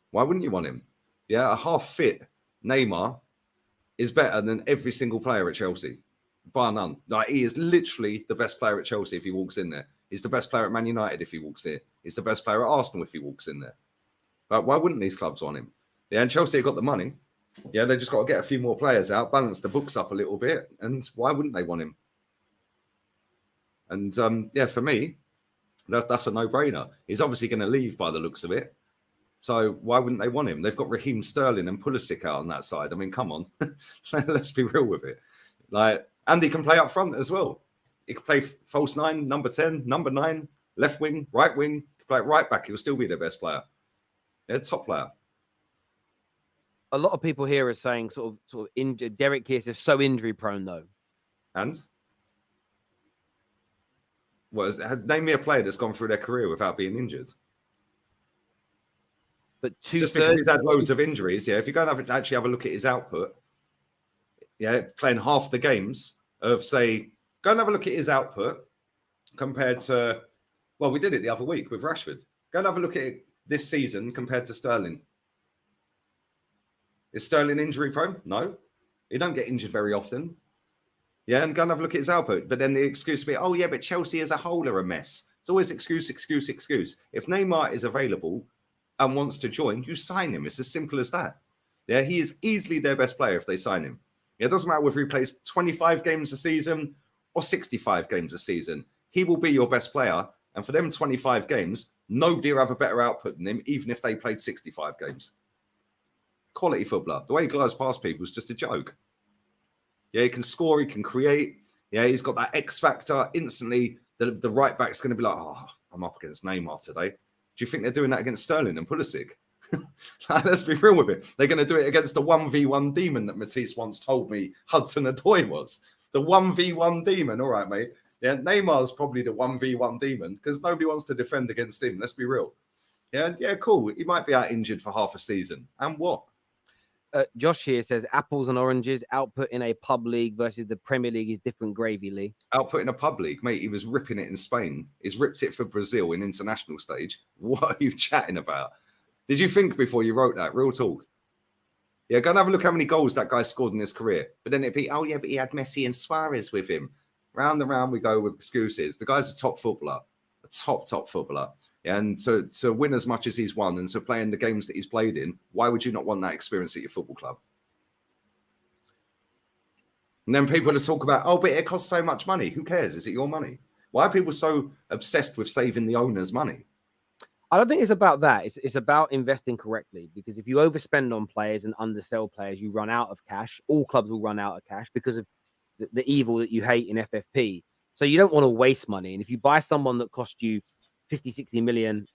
Why wouldn't you want him? Yeah, a half-fit Neymar is better than every single player at Chelsea, bar none. Like, he is literally the best player at Chelsea if he walks in there. He's the best player at Man United if he walks in. He's the best player at Arsenal if he walks in there. But why wouldn't these clubs want him? Yeah, and Chelsea have got the money. Yeah, they just got to get a few more players out, balance the books up a little bit, and why wouldn't they want him? And yeah, for me, that's a no-brainer. He's obviously going to leave by the looks of it. So why wouldn't they want him? They've got Raheem Sterling and Pulisic out on that side. I mean, come on. Let's be real with it. Like, and he can play up front as well. He can play false 9, number 10, number 9, left wing, right wing. He can play right back. He will still be their best player. They're top player. A lot of people here are saying sort of injured. Derek Kearse is so injury prone though. And name me a player that's gone through their career without being injured. But just because he's had loads of injuries, yeah. If you go and actually have a look at his output, yeah, playing half the games of, say, go and have a look at his output compared to, well, we did it the other week with Rashford. Go and have a look at it this season compared to Sterling. Is Sterling injury prone? No. He don't get injured very often. Yeah, and go and have a look at his output. But then the excuse will be, oh, yeah, but Chelsea as a whole are a mess. It's always excuse. If Neymar is available and wants to join, you sign him. It's as simple as that. Yeah, he is easily their best player if they sign him. Yeah, it doesn't matter whether he plays 25 games a season or 65 games a season. He will be your best player. And for them 25 games, nobody will have a better output than him, even if they played 65 games. Quality footballer. The way he glides past people is just a joke. Yeah, he can score, he can create. Yeah, he's got that X factor. Instantly, the right back's going to be like, oh, I'm up against Neymar today. Do you think they're doing that against Sterling and Pulisic? Let's be real with it. They're going to do it against the 1v1 demon that Matisse once told me Hudson-Odoi was. The 1v1 demon. All right, mate. Yeah, Neymar's probably the 1v1 demon because nobody wants to defend against him. Let's be real. Yeah, cool. He might be out injured for half a season. And what? Josh here says apples and oranges. Output in a pub league versus the Premier League is different gravy, Lee. Output in a pub league, mate. He was ripping it in Spain. He's ripped it for Brazil in international stage. What are you chatting about? Did you think before you wrote that? Real talk. Yeah, go and have a look how many goals that guy scored in his career. But then it'd be, oh yeah, but he had Messi and Suarez with him. Round and round we go with excuses. The guy's a top footballer, a top footballer. And to win as much as he's won and to play in the games that he's played in, why would you not want that experience at your football club? And then people to talk about, oh, but it costs so much money. Who cares? Is it your money? Why are people so obsessed with saving the owner's money? I don't think it's about that. It's about investing correctly, because if you overspend on players and undersell players, you run out of cash. All clubs will run out of cash because of the evil that you hate in FFP. So you don't want to waste money. And if you buy someone that cost you 50, 60 million,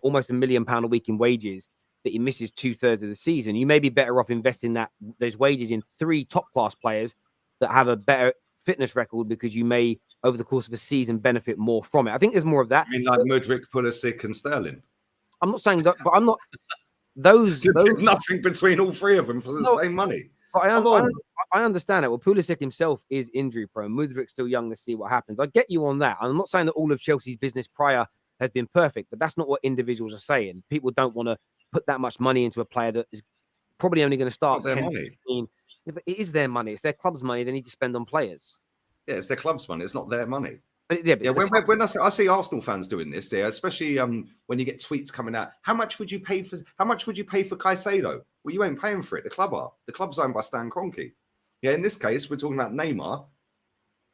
almost £1 million a week in wages, that he misses 2/3 of the season, you may be better off investing those wages in 3 top-class players that have a better fitness record, because you may, over the course of a season, benefit more from it. I think there's more of that. I mean, like Mudryk, Pulisic, and Sterling. I'm not saying that, but I'm not. Those nothing between all 3 of them for the same money. But I understand it. Well, Pulisic himself is injury prone. Mudryk's still young to see what happens. I get you on that. I'm not saying that all of Chelsea's business prior has been perfect, but that's not what individuals are saying. People don't want to put that much money into a player that is probably only going to start 10, 15. Yeah, but it is their money. It's their club's money. They need to spend on players. Yeah, it's their club's money. It's not their money. But when I see Arsenal fans doing this, especially when you get tweets coming out, how much would you pay for Caicedo? Well, you ain't paying for it. The club are. The club's owned by Stan Kroenke. Yeah, in this case, we're talking about Neymar,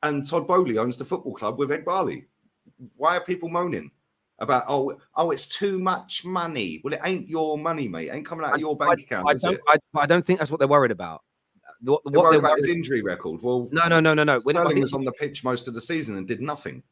and Todd Bowley owns the football club with Egbali. Why are people moaning about oh it's too much money? Well, it ain't your money, mate. It ain't coming out of your bank account. I don't think that's what they're worried about. What they're worried about is injury record. Well, no. Sterling was on the pitch most of the season and did nothing.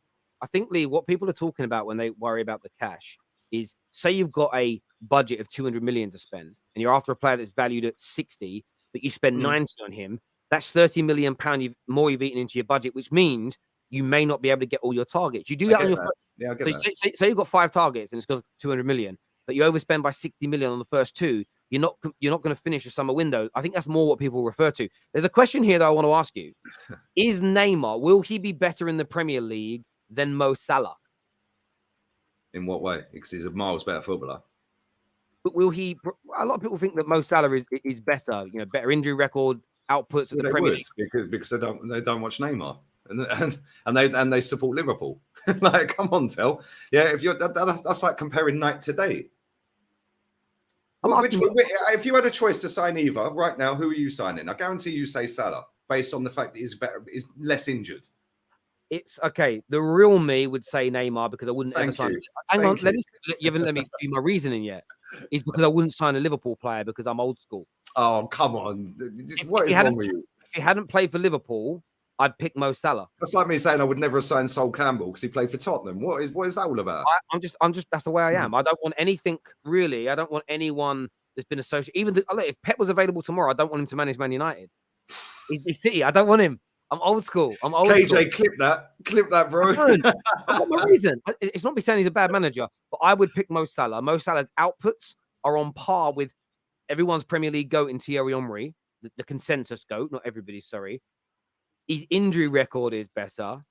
I think, Lee, what people are talking about when they worry about the cash is, say you've got a budget of 200 million to spend, and you're after a player that's valued at 60, but you spend 90 on him. That's 30 million pound more you've eaten into your budget, which means you may not be able to get all your targets. You do that on your first. Yeah, I get that. Say you've got 5 targets and it's got 200 million, but you overspend by 60 million on the first 2. You're not going to finish a summer window. I think that's more what people refer to. There's a question here that I want to ask you: is Neymar, will he be better in the Premier League than Mo Salah? In what way? Because he's a miles better footballer. But will he? A lot of people think that Mo Salah is better. You know, better injury record, outputs in the Premier League. Because they don't watch Neymar and they support Liverpool. Like, come on, Tel. Yeah, if you're that's like comparing night to day. If you had a choice to sign either right now, who are you signing? I guarantee you say Salah, based on the fact that he's less injured. It's okay. The real me would say Neymar, because I wouldn't ever sign. Hang on, you haven't let me do my reasoning yet. Is because I wouldn't sign a Liverpool player because I'm old school. Oh, come on. What is wrong with you? If he hadn't played for Liverpool, I'd pick Mo Salah. That's like me saying I would never have signed Sol Campbell because he played for Tottenham. What is that all about? I'm just that's the way I am. I don't want anything really. I don't want anyone that's been associated. Even if Pep was available tomorrow, I don't want him to manage Man United. He's City. I don't want him. I'm old school. KJ, clip that, bro. I've got my reason. It's not me saying he's a bad manager, but I would pick Mo Salah. Mo Salah's outputs are on par with everyone's Premier League goat in Thierry Henry, the consensus goat, not everybody's, sorry. His injury record is better.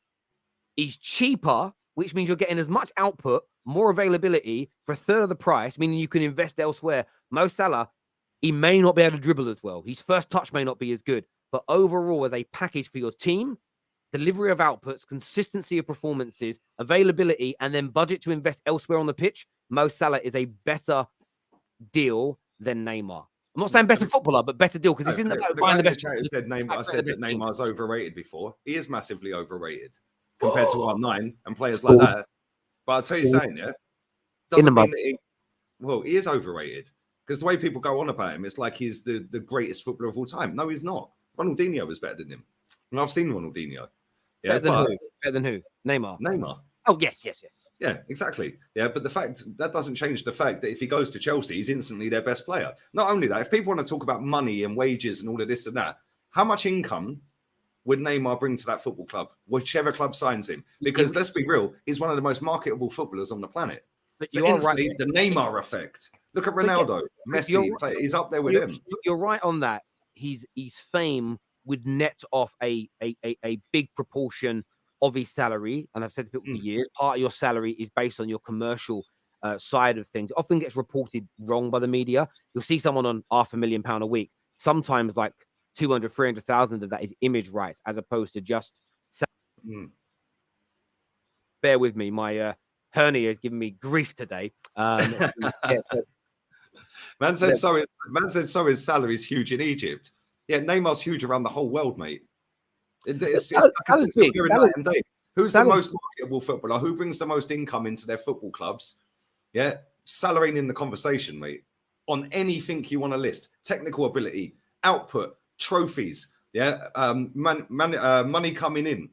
He's cheaper, which means you're getting as much output, more availability for a third of the price, meaning you can invest elsewhere. Mo Salah, he may not be able to dribble as well. His first touch may not be as good. But overall, as a package for your team, delivery of outputs, consistency of performances, availability, and then budget to invest elsewhere on the pitch, Mo Salah is a better deal than Neymar. I'm not saying better footballer, but better deal, because this isn't about buying the best. I said that Neymar's overrated before. He is massively overrated compared to R9 and players like that. But I'll tell you something, yeah, doesn't mean that he is overrated, because the way people go on about him, it's like he's the greatest footballer of all time. No, he's not. Ronaldinho was better than him. And I've seen Ronaldinho. Yeah, better than who? Neymar. Oh, yes. Yeah, exactly. Yeah, but that doesn't change the fact that if he goes to Chelsea, he's instantly their best player. Not only that, if people want to talk about money and wages and all of this and that, how much income would Neymar bring to that football club, whichever club signs him? Because let's be real, he's one of the most marketable footballers on the planet. But so you are right. The Neymar effect Look at So, yeah, Ronaldo, Messi. He's up there with him. You're right on that. His fame would net off a big proportion of his salary, and I've said to people for years, part of your salary is based on your commercial side of things. It often gets reported wrong by the media. You'll see someone on £500,000 a week. Sometimes like 200, 300,000 of that is image rights, as opposed to just. Bear with me, my hernia is giving me grief today. Yeah, so, Man said so. His salary is huge in Egypt. Yeah, Neymar's huge around the whole world, mate. It's big. Who's the most marketable footballer? Who brings the most income into their football clubs? Yeah, Salah ain't in the conversation, mate. On anything you want to list, technical ability, output, trophies, yeah, money coming in,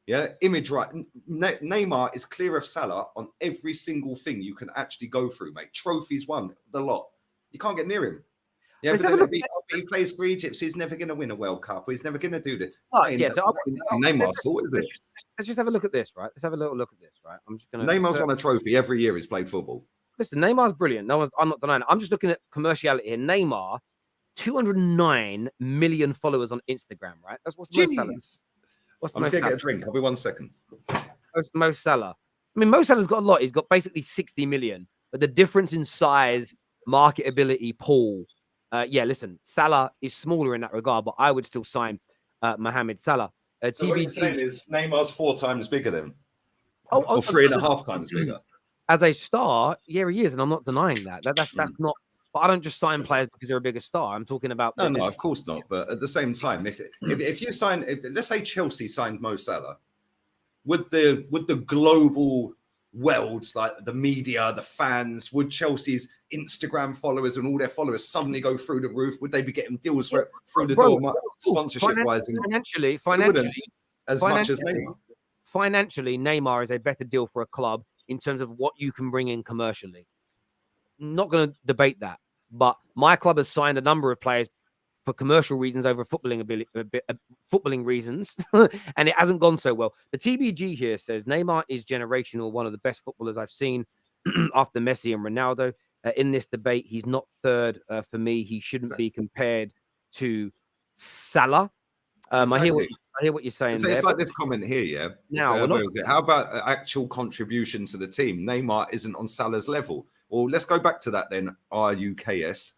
yeah, image right. Neymar is clear of Salah on every single thing you can actually go through, mate. Trophies won, the lot. You can't get near him. Yeah, but he plays for Egypt, so he's never going to win a World Cup. He's never going to do this. Neymar's fault, is it? Let's just have a look at this, right? Let's have a little look at this, right? I'm just going to. Neymar's won a trophy every year he's played football. Listen, Neymar's brilliant. I'm not denying it. I'm just looking at commerciality here. Neymar, 209 million followers on Instagram, right? That's what's Mo Salah. I'm just going to get a drink. I'll be 1 second. Mo Salah. I mean, Mo Salah's got a lot. He's got basically 60 million, but the difference in size, marketability, pool. Yeah, listen, Salah is smaller in that regard, but I would still sign Mohamed Salah. So what you're saying is Neymar's 4 times bigger than him? Or 3.5 times bigger? As a star, yeah, he is, and I'm not denying that. That's not. But I don't just sign players because they're a bigger star. I'm talking about. No, of course not. But at the same time, if you sign, let's say Chelsea signed Mo Salah, would the global world, like the media, the fans, would Chelsea's Instagram followers and all their followers suddenly go through the roof? Would they be getting deals through the door, sponsorship wise? Financially, as much as Neymar. Financially, Neymar is a better deal for a club in terms of what you can bring in commercially. Not going to debate that, but my club has signed a number of players for commercial reasons over footballing reasons, and it hasn't gone so well. The TBG here says Neymar is generational, one of the best footballers I've seen after Messi and Ronaldo. In this debate, he's not third for me. He shouldn't be compared to Salah. I hear what you're saying. It's like this comment here, yeah. Now, how about actual contribution to the team? Neymar isn't on Salah's level. Well, let's go back to that then. RUKS.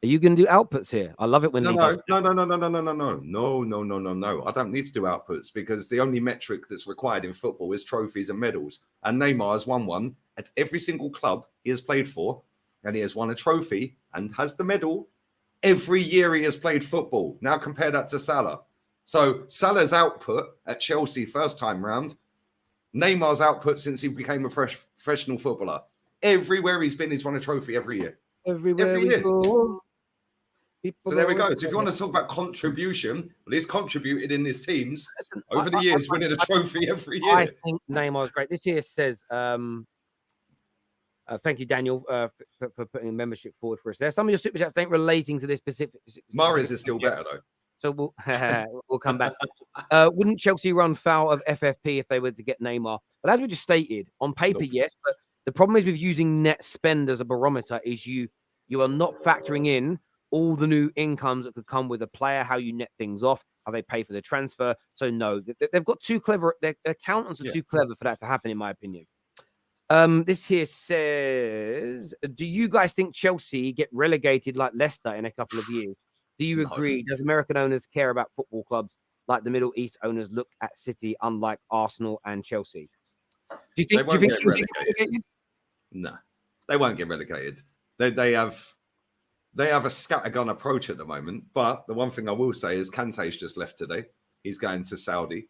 Are you going to do outputs here? I love it when no. I don't need to do outputs because the only metric that's required in football is trophies and medals. And Neymar has won one at every single club he has played for, and he has won a trophy and has the medal every year he has played football. Now compare that to Salah. So Salah's output at Chelsea first time round, Neymar's output since he became a professional footballer. Everywhere he's been, he's won a trophy every year. Every year. Go. So there we go. So if you want to talk about contribution, well, he's contributed in his teams over the years, winning a trophy every year. I think Neymar's great. This here says, thank you, Daniel, for putting a membership forward for us there. Some of your super chats ain't relating to this specific. Mahrez is still better, though. So we'll come back. Wouldn't Chelsea run foul of FFP if they were to get Neymar? But as we just stated, on paper, yes. But the problem is with using net spend as a barometer is you are not factoring in all the new incomes that could come with a player, how you net things off, how they pay for the transfer. So no, they've got too clever. Their accountants are too clever for that to happen, in my opinion. This here says, do you guys think Chelsea get relegated like Leicester in a couple of years? Do you agree? Does American owners care about football clubs like the Middle East owners look at City, unlike Arsenal and Chelsea? Do you think Chelsea get relegated? No, they won't get relegated. They have a scattergun approach at the moment. But the one thing I will say is Kante's just left today. He's going to Saudi.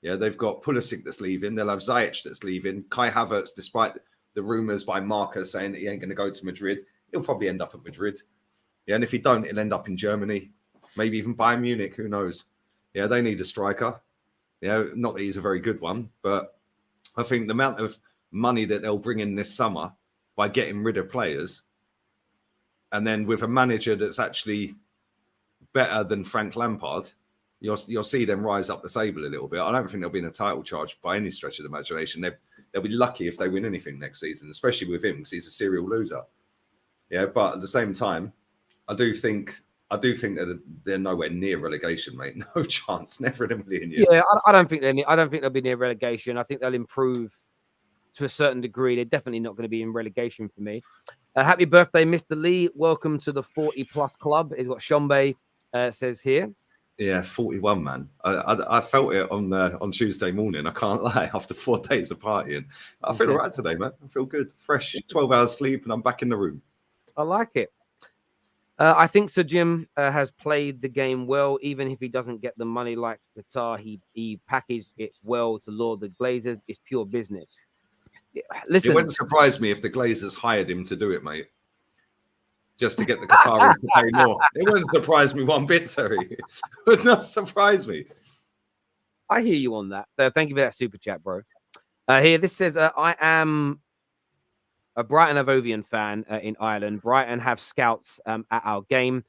Yeah, they've got Pulisic that's leaving. They'll have Ziyech that's leaving. Kai Havertz, despite the rumours by Marca saying that he ain't going to go to Madrid, he'll probably end up at Madrid. Yeah, and if he don't, he'll end up in Germany, maybe even Bayern Munich. Who knows? Yeah, they need a striker. Yeah, not that he's a very good one, but I think the amount of money that they'll bring in this summer by getting rid of players, and then with a manager that's actually better than Frank Lampard, you'll see them rise up the table a little bit. I don't think they'll be in a title charge by any stretch of the imagination. They'll be lucky if they win anything next season, especially with him because he's a serial loser. Yeah, but at the same time, I do think that they're nowhere near relegation, mate. No chance, never in a million years. Yeah, I don't think they'll be near relegation. I think they'll improve to a certain degree. They're definitely not going to be in relegation for me. Happy birthday, Mr. Lee. Welcome to the 40+ club, is what Shombe says here. Yeah, 41, man. I felt it on Tuesday morning. I can't lie. After 4 days of partying, I feel all right today, man. I feel good, fresh. 12 hours sleep, and I'm back in the room. I like it. I think Sir Jim has played the game well, even if he doesn't get the money like Qatar. He packaged it well to lure the Glazers. It's pure business. Listen, it wouldn't surprise me if the Glazers hired him to do it, mate. Just to get the Qataris to pay more. It wouldn't surprise me one bit, sorry. It would not surprise me. I hear you on that. Thank you for that super chat, bro. Here, this says, I am a Brighton Avovian fan in Ireland. Brighton have scouts at our game.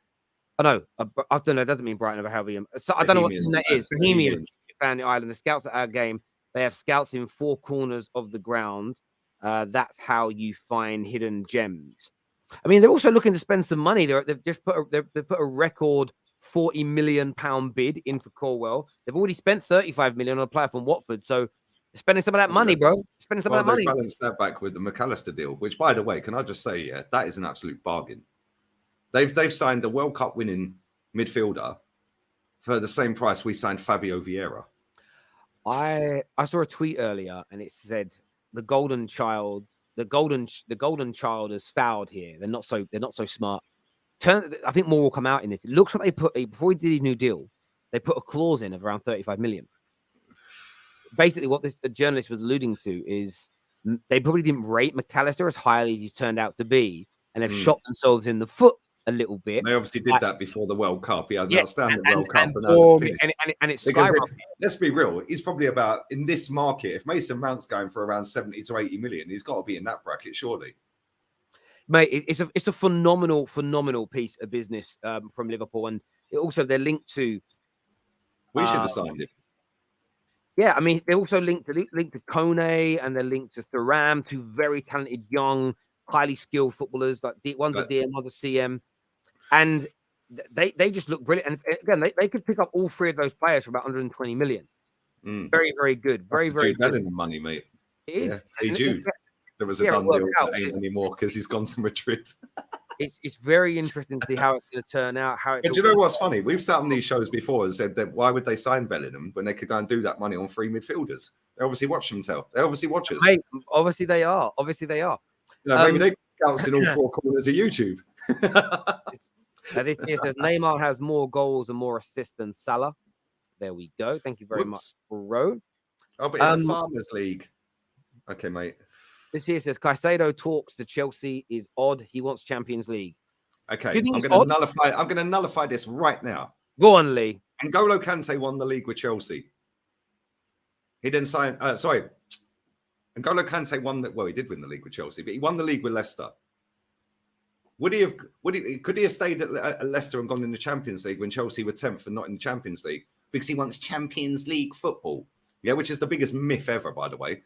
Oh, no. I don't know. It doesn't mean Brighton Avovian. So I don't know what team that is. Bohemian fan in Ireland. The scouts at our game. They have scouts in 4 corners of the ground. That's how you find hidden gems. I mean, they're also looking to spend some money. They've just put a record £40 million bid in for Cornwell. They've already spent 35 million on a player from Watford. So they're spending some of that money, bro. Spending some of that money. Balance that back with the McAllister deal, which, by the way, can I just say, yeah, that is an absolute bargain. They've signed a World Cup winning midfielder for the same price we signed Fabio Vieira. I saw a tweet earlier, and it said the golden child has fouled here. They're not so smart. I think more will come out in this. It looks like they put before he did his new deal, they put a clause in of around 35 million. Basically, what this journalist was alluding to is they probably didn't rate McAllister as highly as he's turned out to be, and they've shot themselves in the foot a little bit. They obviously did that before the World Cup. He had an outstanding World Cup. And it's skyrocketed. Let's be real. He's probably about, in this market, if Mason Mount's going for around 70 to 80 million, he's got to be in that bracket, surely. Mate, it's a phenomenal piece of business from Liverpool. And they're linked to... We should have signed him. Yeah, I mean, they're also linked to Kone, and they're linked to Thuram, 2 very talented, young, highly skilled footballers. Like one's a DM, one's a CM. And they just look brilliant. And again, they could pick up all 3 of those players for about 120 million. Very, very good. Very, very good. Better than money, mate. It is. Yeah. Hey, Jude. There was a done deal that ain't anymore because he's gone to Madrid. It's very interesting to see how it's going to turn out. But do you know what's funny? We've sat on these shows before and said that why would they sign Bellingham when they could go and do that money on 3 midfielders? They obviously watch themselves. They obviously watch us. Mate, obviously they are. You know, maybe they scouts in all 4 corners of YouTube. This here says Neymar has more goals and more assists than Salah. There we go. Thank you very much, bro. Oh, but it's a Farmers League. Okay, mate. This here says Caicedo talks to Chelsea is odd. He wants Champions League. Okay, I'm going to nullify this right now. Go on, Lee. N'Golo Kante won the league with Chelsea. He didn't sign. N'Golo Kante won that. Well, he did win the league with Chelsea, but he won the league with Leicester. Could he have stayed at Leicester and gone in the Champions League when Chelsea were 10th and not in the Champions League because he wants Champions League football? Yeah, which is the biggest myth ever, by the way.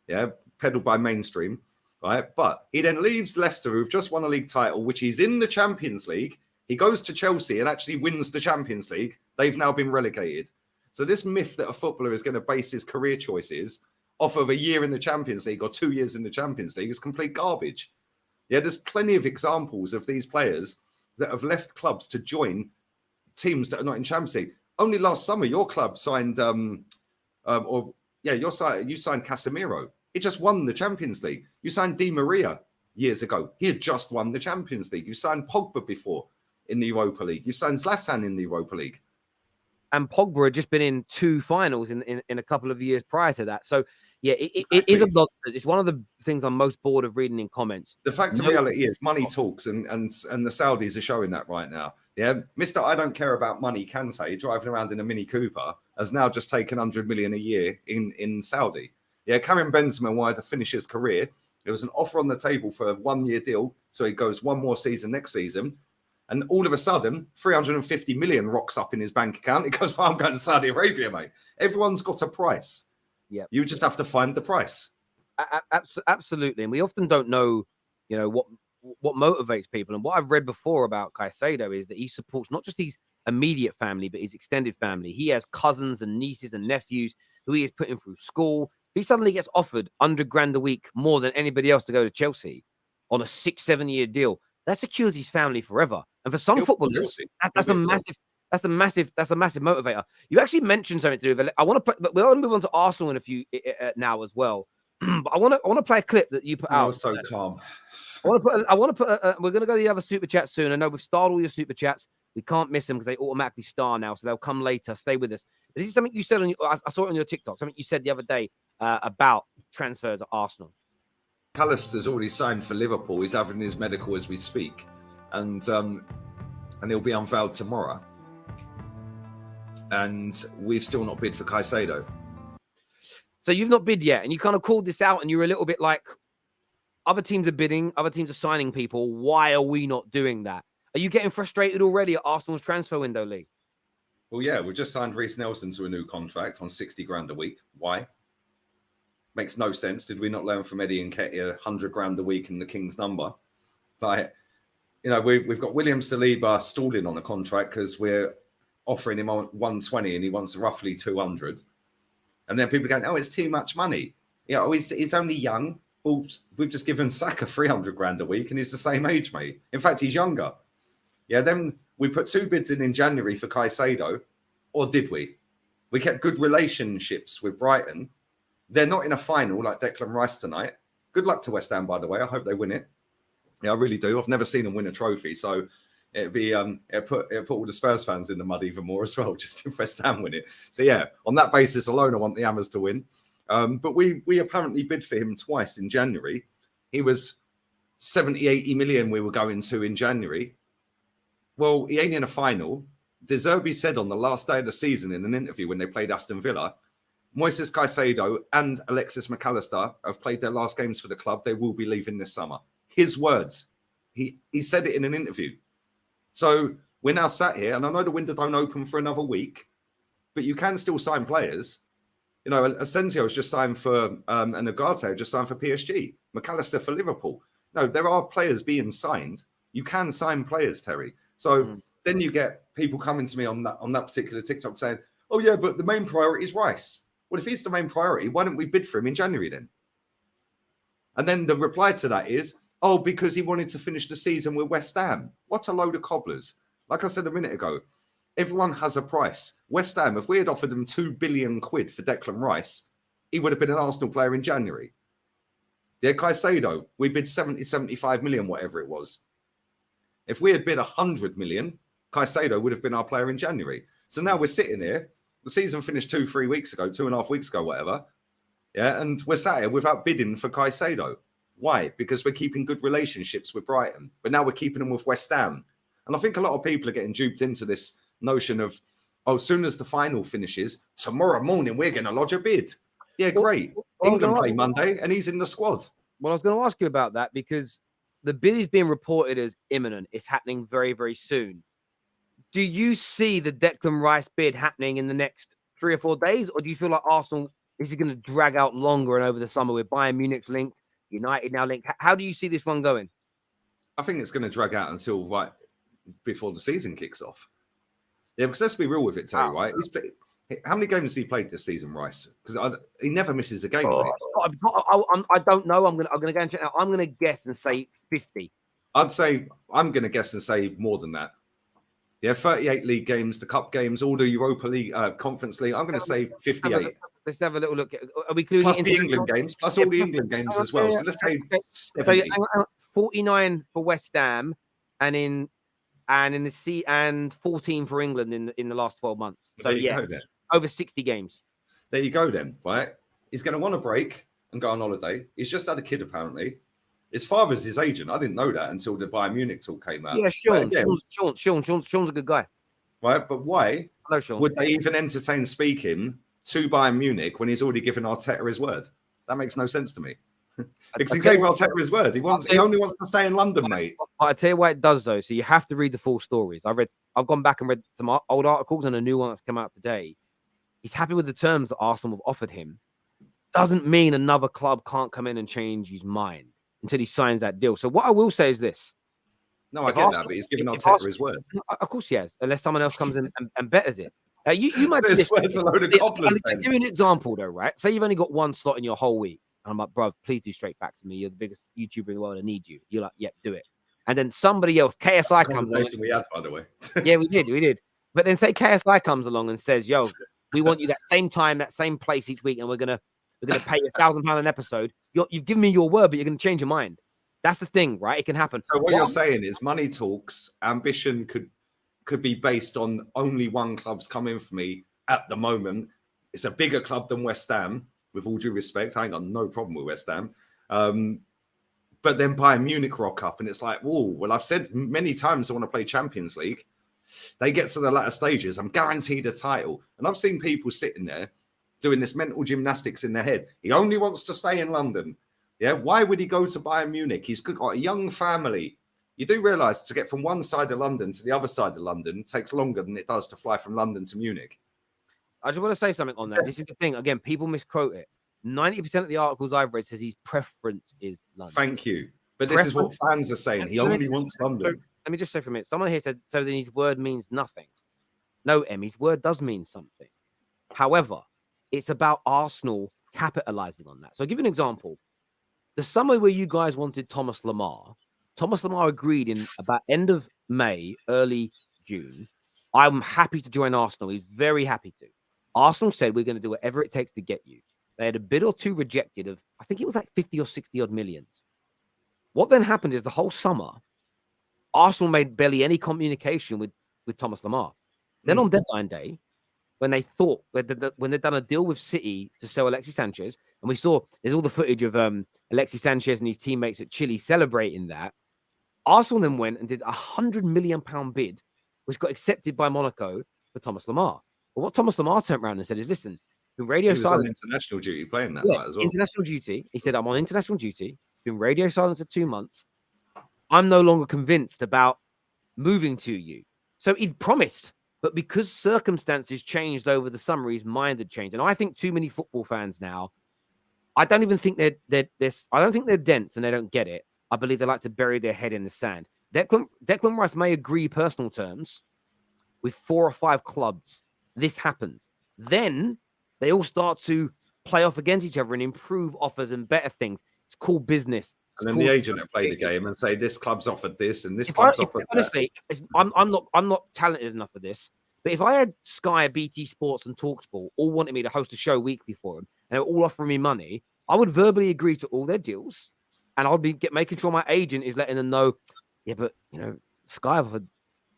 Yeah, peddled by mainstream, right? But he then leaves Leicester, who've just won a league title, which is in the Champions League. He goes to Chelsea and actually wins the Champions League. They've now been relegated. So this myth that a footballer is going to base his career choices off of a year in the Champions League or 2 years in the Champions League is complete garbage. Yeah, there's plenty of examples of these players that have left clubs to join teams that are not in Champions League. Only last summer, your club signed, you signed Casemiro. He just won the Champions League. You signed Di Maria years ago. He had just won the Champions League. You signed Pogba before in the Europa League. You signed Zlatan in the Europa League. And Pogba had just been in 2 finals in a couple of years prior to that. So, yeah, it is a lot. It's one of the things I'm most bored of reading in comments. The fact of reality is money talks, and the Saudis are showing that right now. Yeah, Mr. I don't care about money, Kante, driving around in a Mini Cooper, has now just taken 100 million a year in Saudi. Yeah, Karim Benzema wanted to finish his career. There was an offer on the table for a 1-year deal, so he goes 1 more season next season. And all of a sudden, 350 million rocks up in his bank account. He goes, well, I'm going to Saudi Arabia, mate. Everyone's got a price. Yeah. You just have to find the price. Absolutely. And we often don't know, what motivates people. And what I've read before about Caicedo is that he supports not just his immediate family, but his extended family. He has cousins and nieces and nephews who he is putting through school. He suddenly gets offered $100,000 a week more than anybody else to go to Chelsea on a 6-7 year deal. That secures his family forever. And for some footballers, that's a massive motivator. You actually mentioned something to do with it. I want to, but we'll move on to Arsenal in a few now as well. But I want to play a clip that you put out. I was so calm. We're going to go to the other super chats soon. I know we've starred all your super chats. We can't miss them because they automatically star now, so they'll come later. Stay with us. This is something you said I saw it on your TikTok. Something you said the other day about transfers at Arsenal. Allister's already signed for Liverpool. He's having his medical as we speak, and he'll be unveiled tomorrow. And we've still not bid for Caicedo. So you've not bid yet, and you kind of called this out, and you were a little bit like, other teams are bidding, other teams are signing people. Why are we not doing that? Are you getting frustrated already at Arsenal's transfer window, Lee? Well, yeah, we just signed Reece Nelson to a new contract on 60 grand a week. Why? Makes no sense. Did we not learn from Eddie and Ketty 100 grand a week in the King's number? Like, we've got William Saliba stalling on a contract because we're offering him on 120 and he wants roughly 200. And then people going, oh, it's too much money. He's only young. Well, we've just given Saka 300 grand a week and he's the same age, mate. In fact, he's younger. Yeah, then we put 2 bids in January for Caicedo, or did we? We kept good relationships with Brighton. They're not in a final like Declan Rice tonight. Good luck to West Ham, by the way. I hope they win it. Yeah, I really do. I've never seen them win a trophy, so it'd be it'd put all the Spurs fans in the mud even more as well, just if West Ham win it. So yeah, on that basis alone, I want the Hammers to win. But we apparently bid for him twice in January. He was 70, 80 million we were going to in January. Well, he ain't in a final. De Zerbi said on the last day of the season in an interview when they played Aston Villa, Moises Caicedo and Alexis McAllister have played their last games for the club. They will be leaving this summer. His words. He said it in an interview. So we're now sat here, and I know the window don't open for another week, but you can still sign players. Asensio's just signed for, and Ugarte just signed for PSG. McAllister for Liverpool. No, there are players being signed. You can sign players, Terry. So then you get people coming to me on that particular TikTok saying, oh, yeah, but the main priority is Rice. Well, if he's the main priority, why don't we bid for him in January then? And then the reply to that is, oh, because he wanted to finish the season with West Ham. What a load of cobblers. Like I said a minute ago, everyone has a price. West Ham, if we had offered them 2 billion quid for Declan Rice, he would have been an Arsenal player in January. Yeah, Caicedo, we bid 70, 75 million, whatever it was. If we had bid 100 million, Caicedo would have been our player in January. So now we're sitting here. The season finished 2-3 weeks ago, 2.5 weeks ago, whatever. Yeah, and we're sat here without bidding for Caicedo. Why? Because we're keeping good relationships with Brighton. But now we're keeping them with West Ham. And I think a lot of people are getting duped into this notion of, oh, as soon as the final finishes, tomorrow morning we're going to lodge a bid. Yeah, great. England play Monday and he's in the squad. Well, I was going to ask you about that because the bid is being reported as imminent. It's happening very, very soon. Do you see the Declan Rice bid happening in the next 3 or 4 days? Or do you feel like Arsenal is going to drag out longer and over the summer with Bayern Munich's linked, United now linked? How do you see this one going? I think it's going to drag out until right before the season kicks off. Yeah, because let's be real with it, Terry, right? How many games has he played this season, Rice? Because he never misses a game. I don't know. I'm gonna go and check out. I'm gonna guess and say 50. I'm gonna guess and say more than that. Yeah, 38 league games, the cup games, all the Europa League, Conference League. I'm gonna say 58. Let's have a little look. Are we including plus the England games, plus all the England games as well? So let's say 70. 49 for West Ham, and in the C and 14 for England in the last 12 months. So yeah, over 60 games. There you go then, right? He's going to want a break and go on holiday. He's just had a kid, apparently. His father's his agent. I didn't know that until the Bayern Munich talk came out. Yeah, Sean's a good guy. Right, but why would they even entertain speaking to Bayern Munich when he's already given Arteta his word? That makes no sense to me. Because he gave Arteta his word. He only wants to stay in London, mate. But I tell you why it does, though. So you have to read the full stories. I've gone back and read some old articles and a new one that's come out today. He's happy with the terms that Arsenal have offered him. Doesn't mean another club can't come in and change his mind until he signs that deal. So what I will say is this. No, I get that, but he's given Arteta his word. Of course he has, unless someone else comes in and betters it. You might this word's a load of compliments. I'll give you an example, though, right? Say you've only got one slot in your whole week. And I'm like, bro, please do straight back to me. You're the biggest YouTuber in the world. I need you. You're like, yep, do it. And then somebody else, KSI comes along. We had, by the way. Yeah, we did. But then say KSI comes along and says, yo, we want you that same time, that same place each week, and we're gonna pay you £1,000 an episode. You've given me your word, but you're gonna change your mind. That's the thing, right? It can happen. So what you're saying is money talks. Ambition could be based on only one club's coming for me at the moment. It's a bigger club than West Ham. With all due respect, I ain't got no problem with West Ham. But then Bayern Munich rock up and it's like, whoa, well, I've said many times I want to play Champions League. They get to the latter stages, I'm guaranteed a title. And I've seen people sitting there doing this mental gymnastics in their head. He only wants to stay in London. Yeah, why would he go to Bayern Munich? He's got a young family. You do realise to get from one side of London to the other side of London takes longer than it does to fly from London to Munich. I just want to say something on that. This is the thing. Again, people misquote it. 90% of the articles I've read says his preference is London. Thank you. But this is what fans are saying. He only wants London. Let me just say for a minute. Someone here said, so then his word means nothing. No, his word does mean something. However, it's about Arsenal capitalizing on that. So I'll give you an example. The summer where you guys wanted Thomas Lemar agreed in about end of May, early June. I'm happy to join Arsenal. He's very happy to. Arsenal said, we're going to do whatever it takes to get you. They had a bid or two rejected of, I think it was like 50 or 60 odd millions. What then happened is the whole summer, Arsenal made barely any communication with Thomas Lemar. Then on deadline day, when they thought, when they'd done a deal with City to sell Alexis Sanchez, and we saw there's all the footage of Alexis Sanchez and his teammates at Chile celebrating that, Arsenal then went and did £100 million bid, which got accepted by Monaco for Thomas Lemar. But what Thomas Lemar turned around and said is, listen, been radio silent. On international duty playing that night as well. International duty. He said, I'm on international duty. Been radio silent for 2 months. I'm no longer convinced about moving to you. So he'd promised, but because circumstances changed over the summer, his mind had changed. And I think too many football fans now, I don't even think they're I don't think they're dense and they don't get it. I believe they like to bury their head in the sand. Declan Rice may agree personal terms with 4 or 5 clubs. This happens. Then they all start to play off against each other and improve offers and better things. It's called business. And then the agent will play the game and say, this club's offered this and this club's offered that. Honestly, I'm not talented enough for this. But if I had Sky, BT Sports and TalkSport all wanted me to host a show weekly for them and they were all offering me money, I would verbally agree to all their deals. And I'll be making sure my agent is letting them know, yeah, but, Sky have offered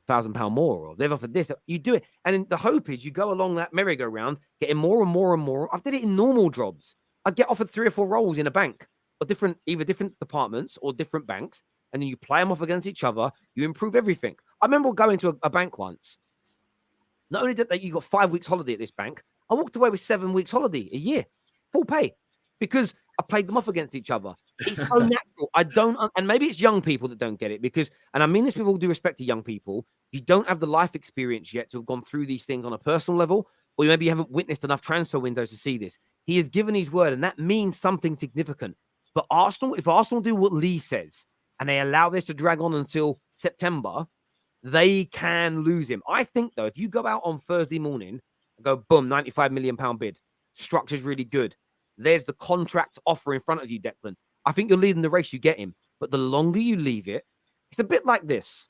£1,000 more, or they've offered this. You do it. And then the hope is you go along that merry-go-round, getting more and more and more. I've did it in normal jobs. I'd get offered 3 or 4 roles in a bank, or either different departments or different banks. And then you play them off against each other. You improve everything. I remember going to a bank once. Not only that you got 5 weeks holiday at this bank, I walked away with 7 weeks holiday a year, full pay, because I played them off against each other. It's so natural. And maybe it's young people that don't get it because, and I mean this with all due respect to young people, you don't have the life experience yet to have gone through these things on a personal level, or maybe you haven't witnessed enough transfer windows to see this. He has given his word, and that means something significant. But if Arsenal do what Lee says, and they allow this to drag on until September, they can lose him. I think, though, if you go out on Thursday morning and go, boom, £95 million bid, structure's really good. There's the contract offer in front of you, Declan. I think you're leading the race, you get him. But the longer you leave it, it's a bit like this.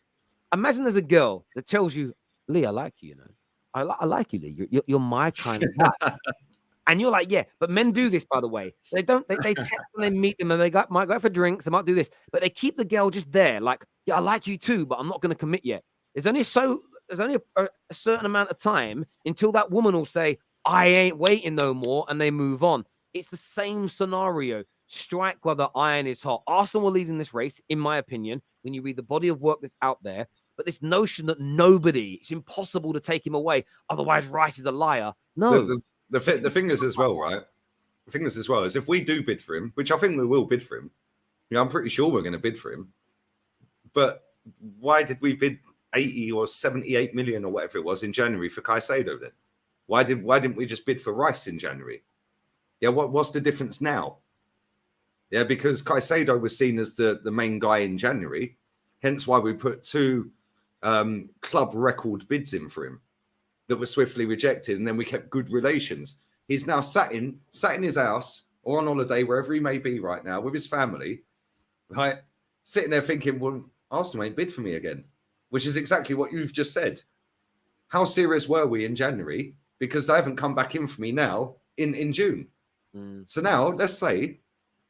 Imagine there's a girl that tells you, Lee, I like you, I like you, Lee. You're my kind of guy. And you're like, yeah. But men do this, by the way. They text and they meet them and they might go for drinks. They might do this. But they keep the girl just there. Like, yeah, I like you too, but I'm not going to commit yet. There's only a certain amount of time until that woman will say, I ain't waiting no more. And they move on. It's the same scenario. Strike while the iron is hot. Arsenal are leading this race, in my opinion, when you read the body of work that's out there. But this notion that it's impossible to take him away. Otherwise, Rice is a liar. No. The thing is as well, right? the thing is as well is if we do bid for him, which I think we will bid for him, I'm pretty sure we're going to bid for him. But why did we bid 80 or 78 million or whatever it was in January for Caicedo then? Why didn't we just bid for Rice in January? Yeah, what's the difference now? Yeah, because Caicedo was seen as the main guy in January, hence why we put 2 club record bids in for him that were swiftly rejected, and then we kept good relations. He's now sat in his house or on holiday, wherever he may be right now, with his family, right? Sitting there thinking, well, Arsenal ain't bid for me again, which is exactly what you've just said. How serious were we in January? Because they haven't come back in for me now in June. So now let's say,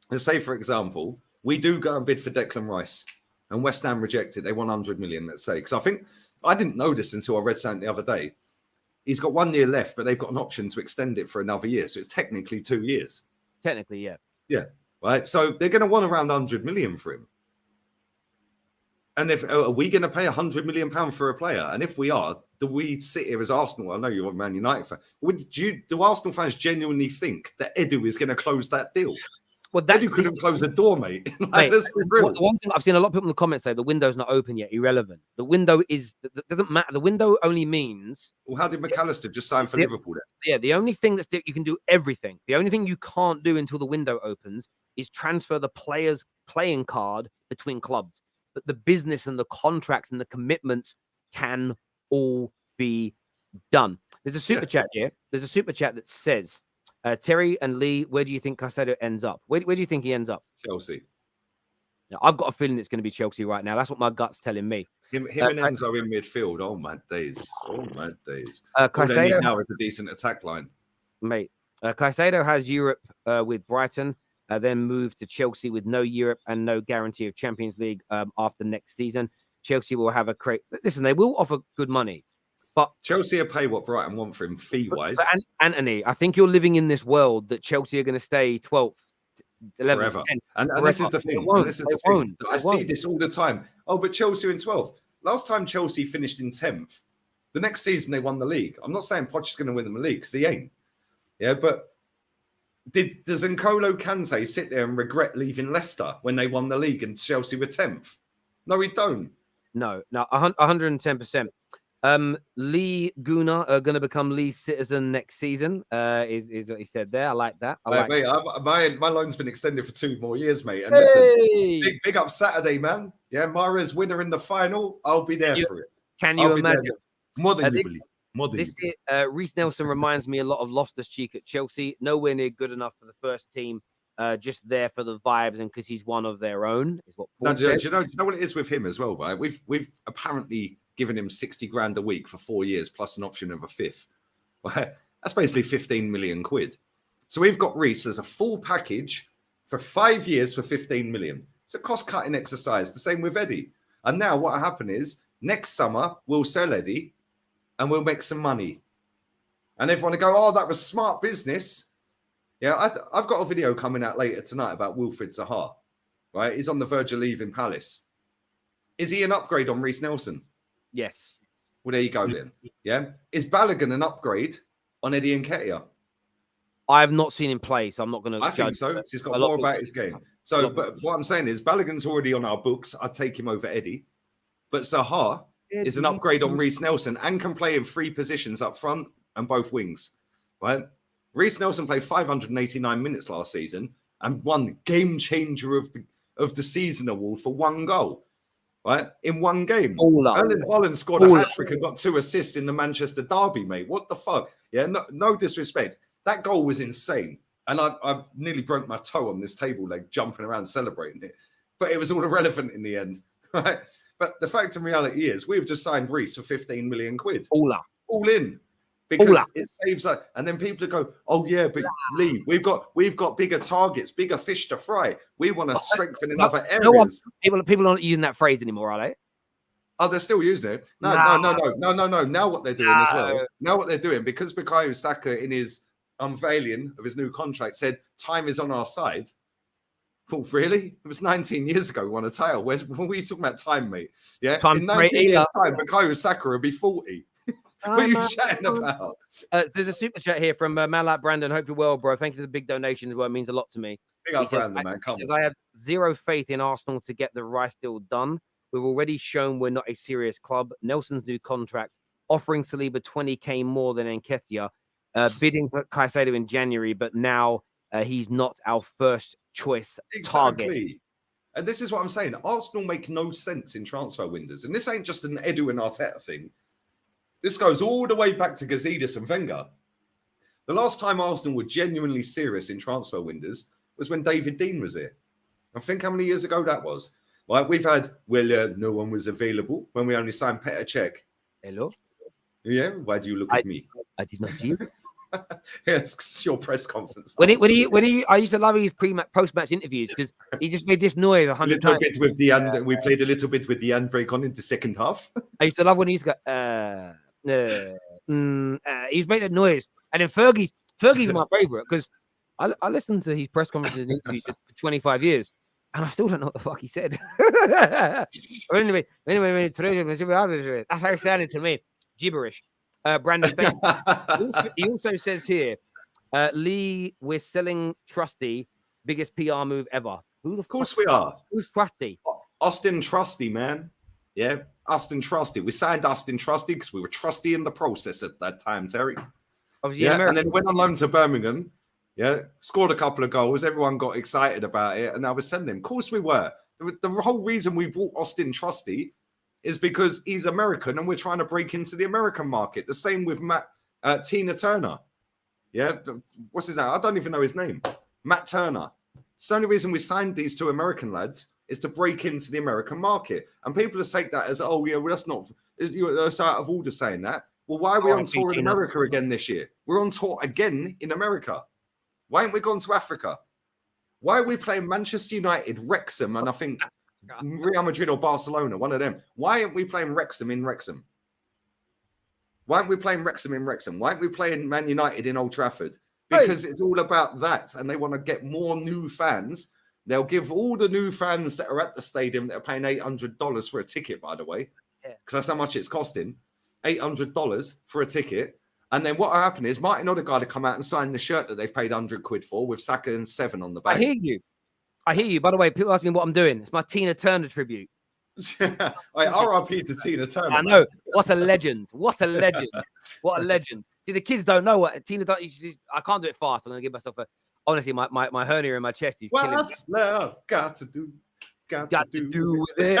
for example, we do go and bid for Declan Rice and West Ham reject it. They want 100 million, let's say. Because I didn't know this until I read something the other day. He's got 1 year left, but they've got an option to extend it for another year. So it's technically 2 years. Technically, yeah. Yeah. Right. So they're going to want around 100 million for him. And are we going to pay 100 million pounds for a player? And if we are, do we sit here as Arsenal? I know you're a Man United fan. Do Arsenal fans genuinely think that Edu is going to close that deal? Well, Edu couldn't close the door, mate. Let's be real. One thing I've seen a lot of people in the comments say the window's not open yet. Irrelevant. The window doesn't matter. The window only means. Well, how did McAllister just sign for Liverpool then? Yeah, the only thing you can do everything. The only thing you can't do until the window opens is transfer the player's playing card between clubs. But the business and the contracts and the commitments can all be done. There's a super chat here. There's a super chat that says, Terry and Lee, where do you think Caicedo ends up? Where do you think he ends up? Chelsea. Now, I've got a feeling it's going to be Chelsea right now. That's what my gut's telling me. Him and Enzo in midfield. Oh, my days. Caicedo now is a decent attack line. Mate, Caicedo has Europe with Brighton. Then move to Chelsea with no Europe and no guarantee of Champions League after next season. Chelsea will have listen, they will offer good money, but Chelsea will pay what Brighton want for him fee-wise. But Anthony, I think you're living in this world that Chelsea are going to stay 12th, 11th, forever. 10th, and this is the thing. I see this all the time. Oh, but Chelsea in 12th. Last time Chelsea finished in 10th, the next season they won the league. I'm not saying Poch is going to win them the league because he ain't. Yeah, but does N'Golo Kante sit there and regret leaving Leicester when they won the league and Chelsea were 10th? No, he don't. No, 110%. Lee Guna are going to become Lee's citizen next season, is what he said there. I like that. My loan's been extended for 2 more years, mate. And listen, big up Saturday, man. Yeah, Mahrez winner in the final. I'll be there for it. Can you imagine? More than you believe. Reece Nelson reminds me a lot of Loftus-Cheek at Chelsea. Nowhere near good enough for the first team. Just there for the vibes and because he's one of their own. Is what Paul said. Do you know what it is with him as well, right? We've apparently given him 60 grand a week for 4 years plus an option of a 5th. Right? That's basically 15 million quid. So we've got Reece as a full package for 5 years for 15 million. It's a cost-cutting exercise. The same with Eddie. And now what will happen is next summer we'll sell Eddie. And we'll make some money. And everyone will go, oh, that was smart business. Yeah, I've got a video coming out later tonight about Wilfried Zaha. Right? He's on the verge of leaving Palace. Is he an upgrade on Reece Nelson? Yes. Well, there you go then. Yeah. Is Balogun an upgrade on Eddie Nketiah? I have not seen him play, so I'm not going to. I think so. He's got more about his game. So, but what I'm saying is Balogun's already on our books. I'd take him over Eddie. But Zaha is an upgrade on Reece Nelson and can play in 3 positions up front and both wings, right? Reece Nelson played 589 minutes last season and won the game changer of the season award for 1 goal, right? In 1 game. Erling Haaland scored a hat-trick and got 2 assists in the Manchester derby, mate. What the fuck? Yeah, no disrespect. That goal was insane. And I nearly broke my toe on this table leg jumping around celebrating it. But it was all irrelevant in the end, right? But the fact and reality is we've just signed Reece for 15 million quid. All in. Because it saves us. And then people go, oh, yeah, but Lee, we've got bigger targets, bigger fish to fry. We want to strengthen in other areas. People aren't using that phrase anymore, are they? Oh, they're still using it. No. Now what they're doing as well. Now what they're doing, because Bukayo Saka in his unveiling of his new contract said time is on our side. Oh, really? It was 19 years ago we won a title. What were you talking about time, mate? Yeah. Time's in 19 years' time, Bukayo Saka will be 40. What are you chatting about? There's a super chat here from man like Brandon. Hope you're well, bro. Thank you for the big donation as well. It means a lot to me. Big up Brandon, man. He says, I have zero faith in Arsenal to get the Rice deal done. We've already shown we're not a serious club. Nelson's new contract, offering Saliba 20k more than Nketiah, bidding for Caicedo in January, but now he's not our first choice target. And this is what I'm saying. Arsenal make no sense in transfer windows. And this ain't just an Edu and Arteta thing. This goes all the way back to Gazidis and Wenger. The last time Arsenal were genuinely serious in transfer windows was when David Dean was here. I think how many years ago that was. Like we've had, no one was available when we only signed Petr Cech. Hello? Yeah, why do you look at me? I did not see you. Yes, it's your press conference. When he, I used to love his post-match interviews because he just made this noise 100 times. With the we played a little bit with the handbrake on in the second half. I used to love when he used to go, he's made that noise. And then Fergie's my favorite because I listened to his press conferences and interviews for 25 years and I still don't know what the fuck he said. anyway, that's how it sounded to me. Gibberish. Brandon, he also says here, Lee, we're selling Trusty, biggest PR move ever. Who the Of course we are. Who's Trusty? Austin Trusty, man. Yeah, Austin Trusty. We signed Austin Trusty because we were trusty in the process at that time, Terry. Obviously, yeah, and then went on loan to Birmingham. Yeah, scored a couple of goals. Everyone got excited about it, and I was selling him. Of course we were. The whole reason we bought Austin Trusty is because he's American and we're trying to break into the American market. The same with Tina Turner. Yeah, what's his name? I don't even know his name. Matt Turner. It's the only reason we signed these two American lads is to break into the American market. And people will take that as, oh, yeah, well, that's out of order saying that. Well, why are we on tour in America again this year? We're on tour again in America. Why haven't we gone to Africa? Why are we playing Manchester United, Wrexham, and I think Real Madrid or Barcelona, one of them? Why aren't we playing Wrexham in Wrexham? Why aren't we playing Wrexham in Wrexham? Why aren't we playing Man United in Old Trafford? Because it's all about that, and they want to get more new fans. They'll give all the new fans that are at the stadium that are paying $800 for a ticket, by the way, because that's how much it's costing, $800 for a ticket. And then what will happen is Martin Odegaard will come out and sign the shirt that they've paid £100 for with Saka and 7 on the back. I hear you. By the way, people ask me what I'm doing. It's my Tina Turner tribute. RIP to Tina Turner. I know. Man. What a legend. What a legend. What a legend. See, the kids don't know what Tina does. I can't do it fast. I'm going to give myself a... Honestly, my hernia in my chest is killing me. What's love got to do? Got to do with it.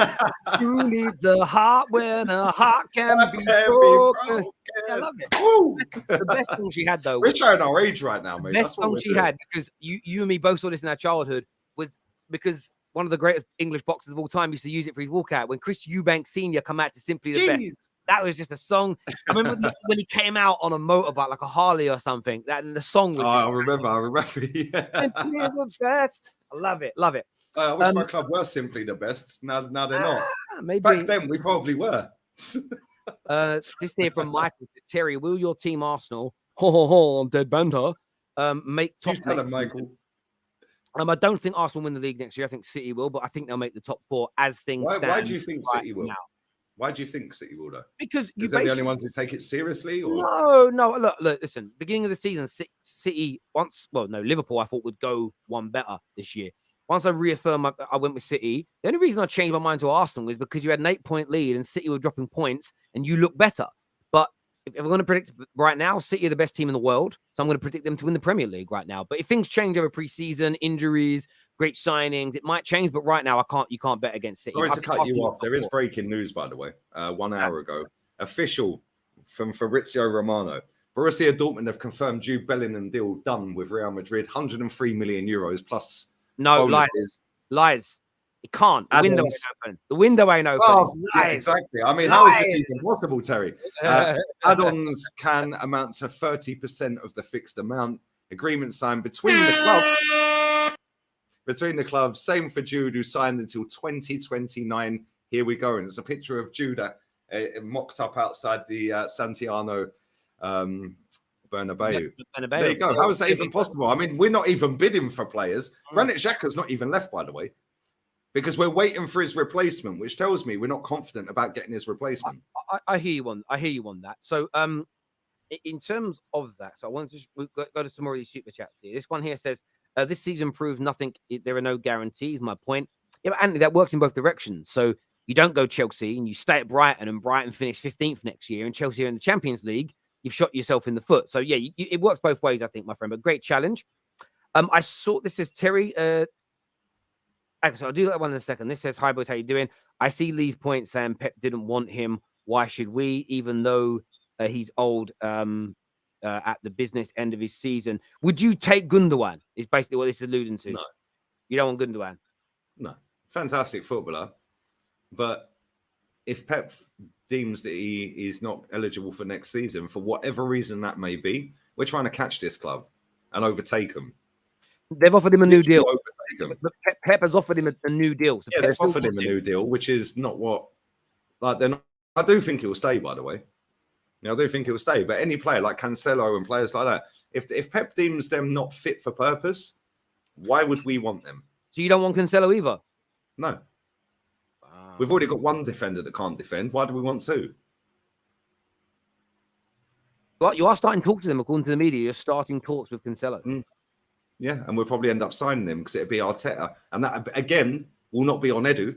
Who needs a heart when a heart can be broken? I love it. Woo! The best song she had, though. We're showing our age right now, mate. The best song she had, because you and me both saw this in our childhood, was because one of the greatest English boxers of all time used to use it for his walkout. When Chris Eubank Sr. come out to Simply the Best, that was just a song. I remember when he came out on a motorbike, like a Harley or something. And the song was. I remember. Yeah. Simply the Best. I love it. Love it. I wish my club were Simply the Best. Now they're not. Maybe back then we probably were. This here from Michael. Terry, will your team Arsenal? I'm dead banter. Make top. Tell him, Michael. I don't think Arsenal win the league next year. I think City will, but I think they'll make the top 4 as things stand. Why do you think right City will? Now. Why do you think City will, though? Because they're the only ones who take it seriously? Or? No. Look. Listen, beginning of the season, City Liverpool I thought would go one better this year. Once I reaffirmed I went with City. The only reason I changed my mind to Arsenal is because you had an 8-point lead and City were dropping points and you look better. But if we're going to predict right now, City are the best team in the world. So I'm going to predict them to win the Premier League right now. But if things change over pre-season, injuries, great signings, it might change. But right now, you can't bet against City. Sorry to cut you off. There is breaking news, by the way. 1 hour ago. Official from Fabrizio Romano. Borussia Dortmund have confirmed Jude Bellingham deal done with Real Madrid. 103 million euros plus. No, lies. It can't. The window ain't open. The window ain't open. Oh, yeah, exactly. I mean, how is this even possible, Terry? Add-ons can amount to 30% of the fixed amount. Agreement signed between the clubs. Same for Jude, who signed until 2029. Here we go. And it's a picture of Jude mocked up outside the Santiago Bernabeu. There you go. How is that even possible? I mean, we're not even bidding for players. Granit Xhaka's not even left, by the way. because we're waiting for his replacement, which tells me we're not confident about getting his replacement. I hear you on that. So in terms of that, so I want to just go to some more of these super chats here. This one here says, this season proves nothing. There are no guarantees. My point. Yeah, but Anthony, that works in both directions. So you don't go Chelsea and you stay at Brighton, and Brighton finish 15th next year, and Chelsea are in the Champions League. You've shot yourself in the foot. So yeah, it works both ways, I think, my friend. But great challenge. I saw this is Terry. So I'll do that one in a second. This says, "Hi boys, how you doing? I see Lee's point saying Pep didn't want him. Why should we? Even though he's old at the business end of his season. Would you take Gundogan? Is basically what this is alluding to. No. You don't want Gundogan? No. Fantastic footballer. But if Pep deems that he is not eligible for next season, for whatever reason that may be, we're trying to catch this club and overtake them. They've offered him a new deal. Pep has offered him a new deal. So yeah, they've offered him a new deal, which is not what... Like, they're not... I do think he will stay, by the way. I do think he will stay. But any player like Cancelo and players like that, if Pep deems them not fit for purpose, why would we want them? So you don't want Cancelo either? No. Wow. We've already got one defender that can't defend. Why do we want two? Well, you are starting talks with them, according to the media. You're starting talks with Cancelo. Yeah, and we'll probably end up signing him because it'll be Arteta. And that, again, will not be on Edu.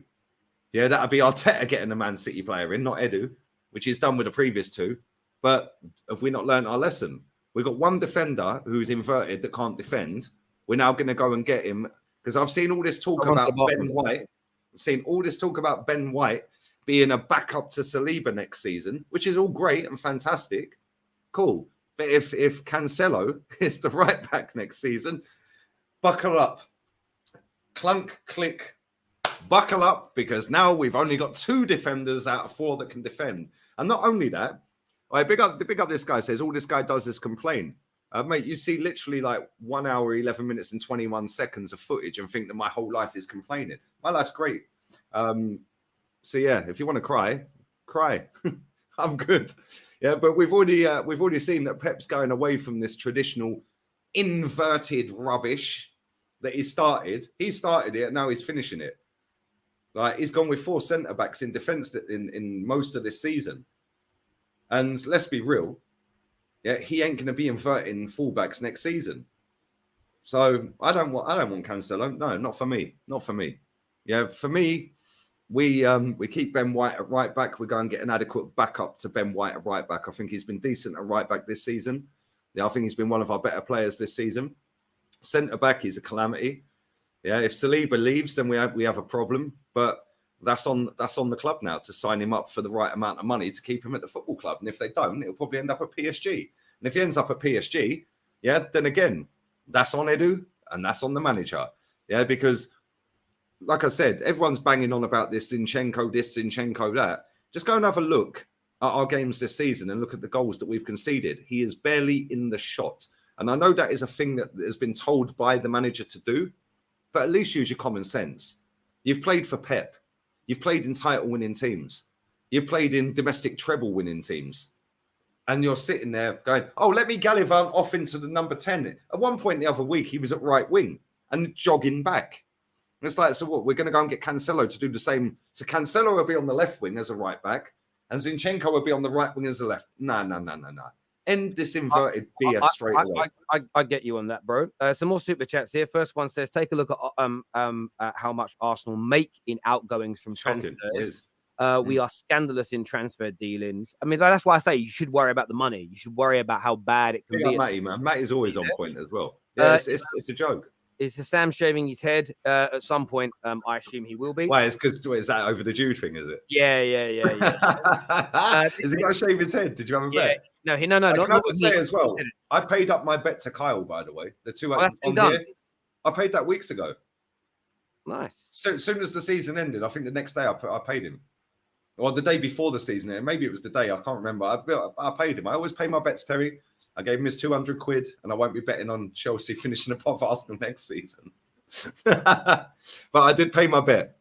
Yeah, that'll be Arteta getting a Man City player in, not Edu, which he's done with the previous two. But have we not learned our lesson? We've got one defender who's inverted that can't defend. We're now going to go and get him because I've seen all this talk about Ben White. I've seen all this talk about Ben White being a backup to Saliba next season, which is all great and fantastic. Cool. But if Cancelo is the right back next season, buckle up. Clunk, click, buckle up, because now we've only got two defenders out of four that can defend. And not only that, I big up this guy says all this guy does is complain. Mate, you see literally like 1 hour, 11 minutes and 21 seconds of footage and think that my whole life is complaining. My life's great. So yeah, if you want to cry, cry. I'm good. Yeah, but we've already seen that Pep's going away from this traditional inverted rubbish that he started. He started it, and now he's finishing it. Like, he's gone with 4 centre backs in defence in most of this season. And let's be real, yeah, he ain't going to be inverting fullbacks next season. So I don't want Cancelo. No, not for me. Not for me. Yeah, for me, we keep Ben White at right back. We go and get an adequate backup to Ben White at right back. I think he's been decent at right back this season. Yeah, I think he's been one of our better players this season. Centre back, he's a calamity. Yeah, if Saliba leaves, then we have a problem. But that's on the club now to sign him up for the right amount of money to keep him at the football club. And if they don't, it'll probably end up at PSG. And if he ends up at PSG, yeah, then again, that's on Edu and that's on the manager. Yeah, because like I said, everyone's banging on about this, Zinchenko that. Just go and have a look at our games this season and look at the goals that we've conceded. He is barely in the shot. And I know that is a thing that has been told by the manager to do, but at least use your common sense. You've played for Pep. You've played in title-winning teams. You've played in domestic treble-winning teams. And you're sitting there going, oh, let me gallivant off into the number 10. At one point the other week, he was at right wing and jogging back. And it's like, so what? We're going to go and get Cancelo to do the same. So Cancelo will be on the left wing as a right back, and Zinchenko will be on the right wing as a left. No. End this inverted BS straight away. I get you on that, bro. Some more super chats here. First one says, take a look at how much Arsenal make in outgoings from transfers. We are scandalous in transfer dealings. I mean, that's why I say you should worry about the money. You should worry about how bad it can be. Matty, man. Matty's always on point as well. Yeah, it's a joke. Is Sam shaving his head at some point? I assume he will be. Why? It's because is that over the Jude thing? Is it? Yeah. Is he going to shave his head? Did you have a bet? No. Not say as well. I paid up my bet to Kyle, by the way. The two on here. I paid that weeks ago. Nice. So as soon as the season ended, I think the next day I paid him, or the day before the season ended. Maybe it was the day. I can't remember. I paid him. I always pay my bets, Terry. I gave him his 200 quid, and I won't be betting on Chelsea finishing above Arsenal next season. But I did pay my bet.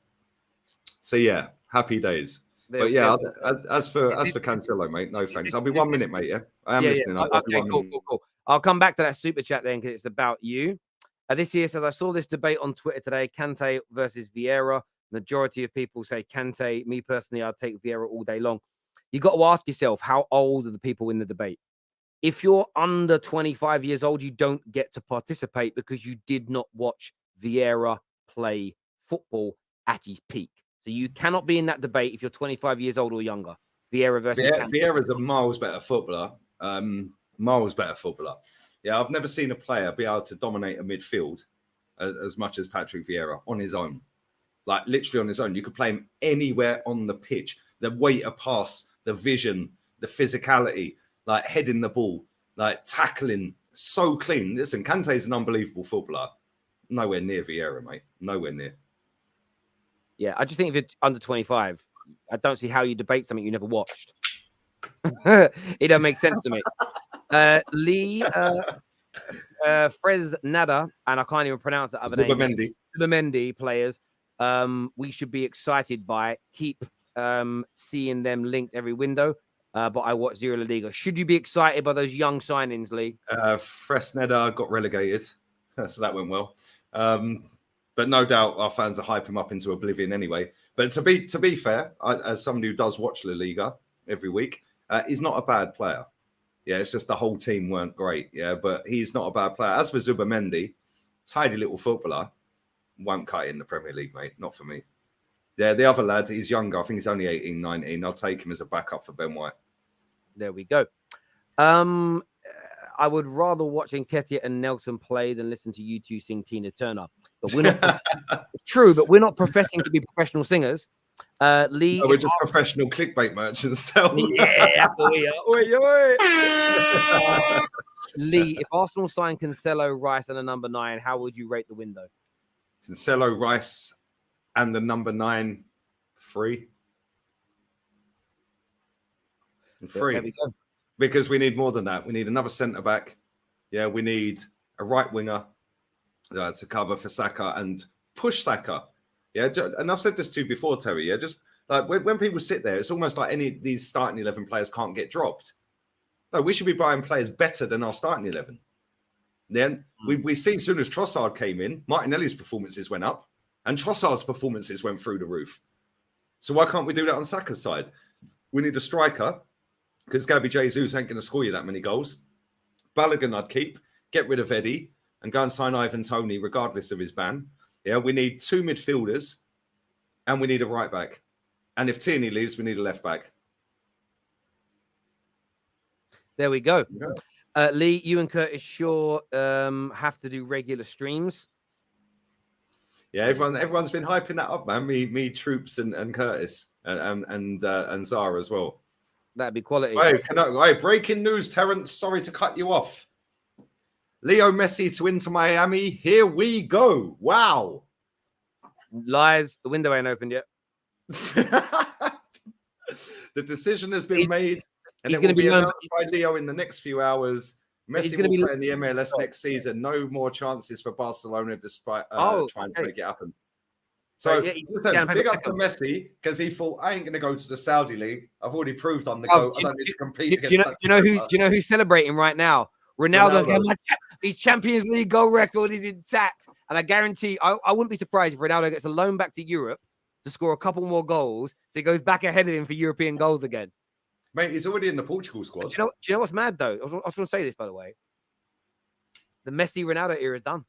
So yeah, happy days. But yeah, as for Cancelo, mate, no thanks. I'll be 1 minute, mate. Yeah, I am listening. Okay, cool. I'll come back to that super chat then because it's about you. This here says, I saw this debate on Twitter today, Kante versus Vieira. Majority of people say Kante. Me personally, I'd take Vieira all day long. You got to ask yourself, how old are the people in the debate? If you're under 25 years old, you don't get to participate because you did not watch Vieira play football at his peak. So you cannot be in that debate if you're 25 years old or younger. Vieira versus Vieira's a miles better footballer. Miles better footballer. Yeah, I've never seen a player be able to dominate a midfield as much as Patrick Vieira on his own. Like literally on his own. You could play him anywhere on the pitch. The weight of pass, the vision, the physicality, like heading the ball, like tackling, so clean. Listen, Kante's an unbelievable footballer. Nowhere near Vieira, mate. Nowhere near. Yeah, I just think if you're under 25, I don't see how you debate something you never watched. It don't make sense to me. Lee Frez Nada, and I can't even pronounce that other name. Zubimendi players. We should be excited by. Keep seeing them linked every window. But I watch Zero La Liga. Should you be excited by those young signings, Lee? Fresneda got relegated, so that went well. But no doubt our fans are hyping him up into oblivion anyway. But to be fair, as somebody who does watch La Liga every week, he's not a bad player. Yeah, it's just the whole team weren't great. Yeah, but he's not a bad player. As for Zubimendi, tidy little footballer, won't cut it in the Premier League, mate. Not for me. Yeah, the other lad, he's younger. I think he's only 18, 19. I'll take him as a backup for Ben White. There we go. I would rather watch Nketiah and Nelson play than listen to you two sing Tina Turner. But we're not. It's true, but we're not professing to be professional singers. Lee, we're just professional clickbait merchants. Still. Yeah, that's what we are. Lee, if Arsenal sign Cancelo, Rice, and a number 9, how would you rate the window? Cancelo, Rice, and the number 9, 3. There we go. Because we need more than that. We need another centre back. Yeah, we need a right winger to cover for Saka and push Saka. Yeah, and I've said this to you before, Terry. Yeah, just like when people sit there, it's almost like any of these starting 11 players can't get dropped. No, we should be buying players better than our starting 11. Then we see as soon as Trossard came in, Martinelli's performances went up and Trossard's performances went through the roof. So why can't we do that on Saka's side? We need a striker because Gabby Jesus ain't going to score you that many goals. Balogun I'd keep, get rid of Eddie and go and sign Ivan Toney regardless of his ban. Yeah, we need 2 midfielders and we need a right back. And if Tierney leaves, we need a left back. There we go. Yeah. Lee, you and Curtis Shaw have to do regular streams. Yeah, everyone's been hyping that up, man. Me, Troops, and Curtis, and Zara as well. That'd be quality. Hey, breaking news, Terence. Sorry to cut you off. Leo Messi to Inter Miami. Here we go. Wow. Lies. The window ain't opened yet. The decision has been made. And he's going to be announced by Leo in the next few hours. Messi will play in the MLS next season. No more chances for Barcelona despite trying to make it happen. So, listen, big up to Messi because he thought, I ain't going to go to the Saudi League. I've already proved I'm the GOAT. I don't need to compete against that. Do you know who's celebrating right now? Ronaldo. His Champions League goal record is intact. And I guarantee, I wouldn't be surprised if Ronaldo gets a loan back to Europe to score a couple more goals so he goes back ahead of him for European goals again. Mate, he's already in the Portugal squad. Do you know what's mad, though? I was going to say this, by the way. The Messi-Ronaldo era is done.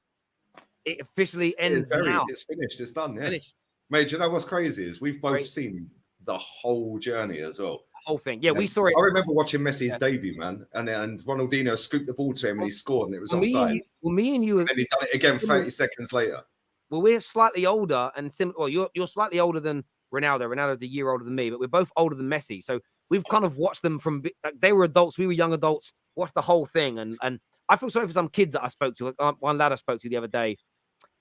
It officially ends now. It's finished. It's done, yeah. Finished. Mate, do you know what's crazy is we've both seen the whole journey as well. The whole thing. Yeah, we saw it. I remember watching Messi's debut, man. And Ronaldinho scooped the ball to him and he scored and it was offside. Me and you... And then he done it again 30 seconds later. Well, we're slightly older and similar. Well, you're slightly older than Ronaldo. Ronaldo's a year older than me, but we're both older than Messi. So we've kind of watched them from... They were adults. We were young adults. Watched the whole thing. And I feel sorry for some kids that I spoke to. One lad I spoke to the other day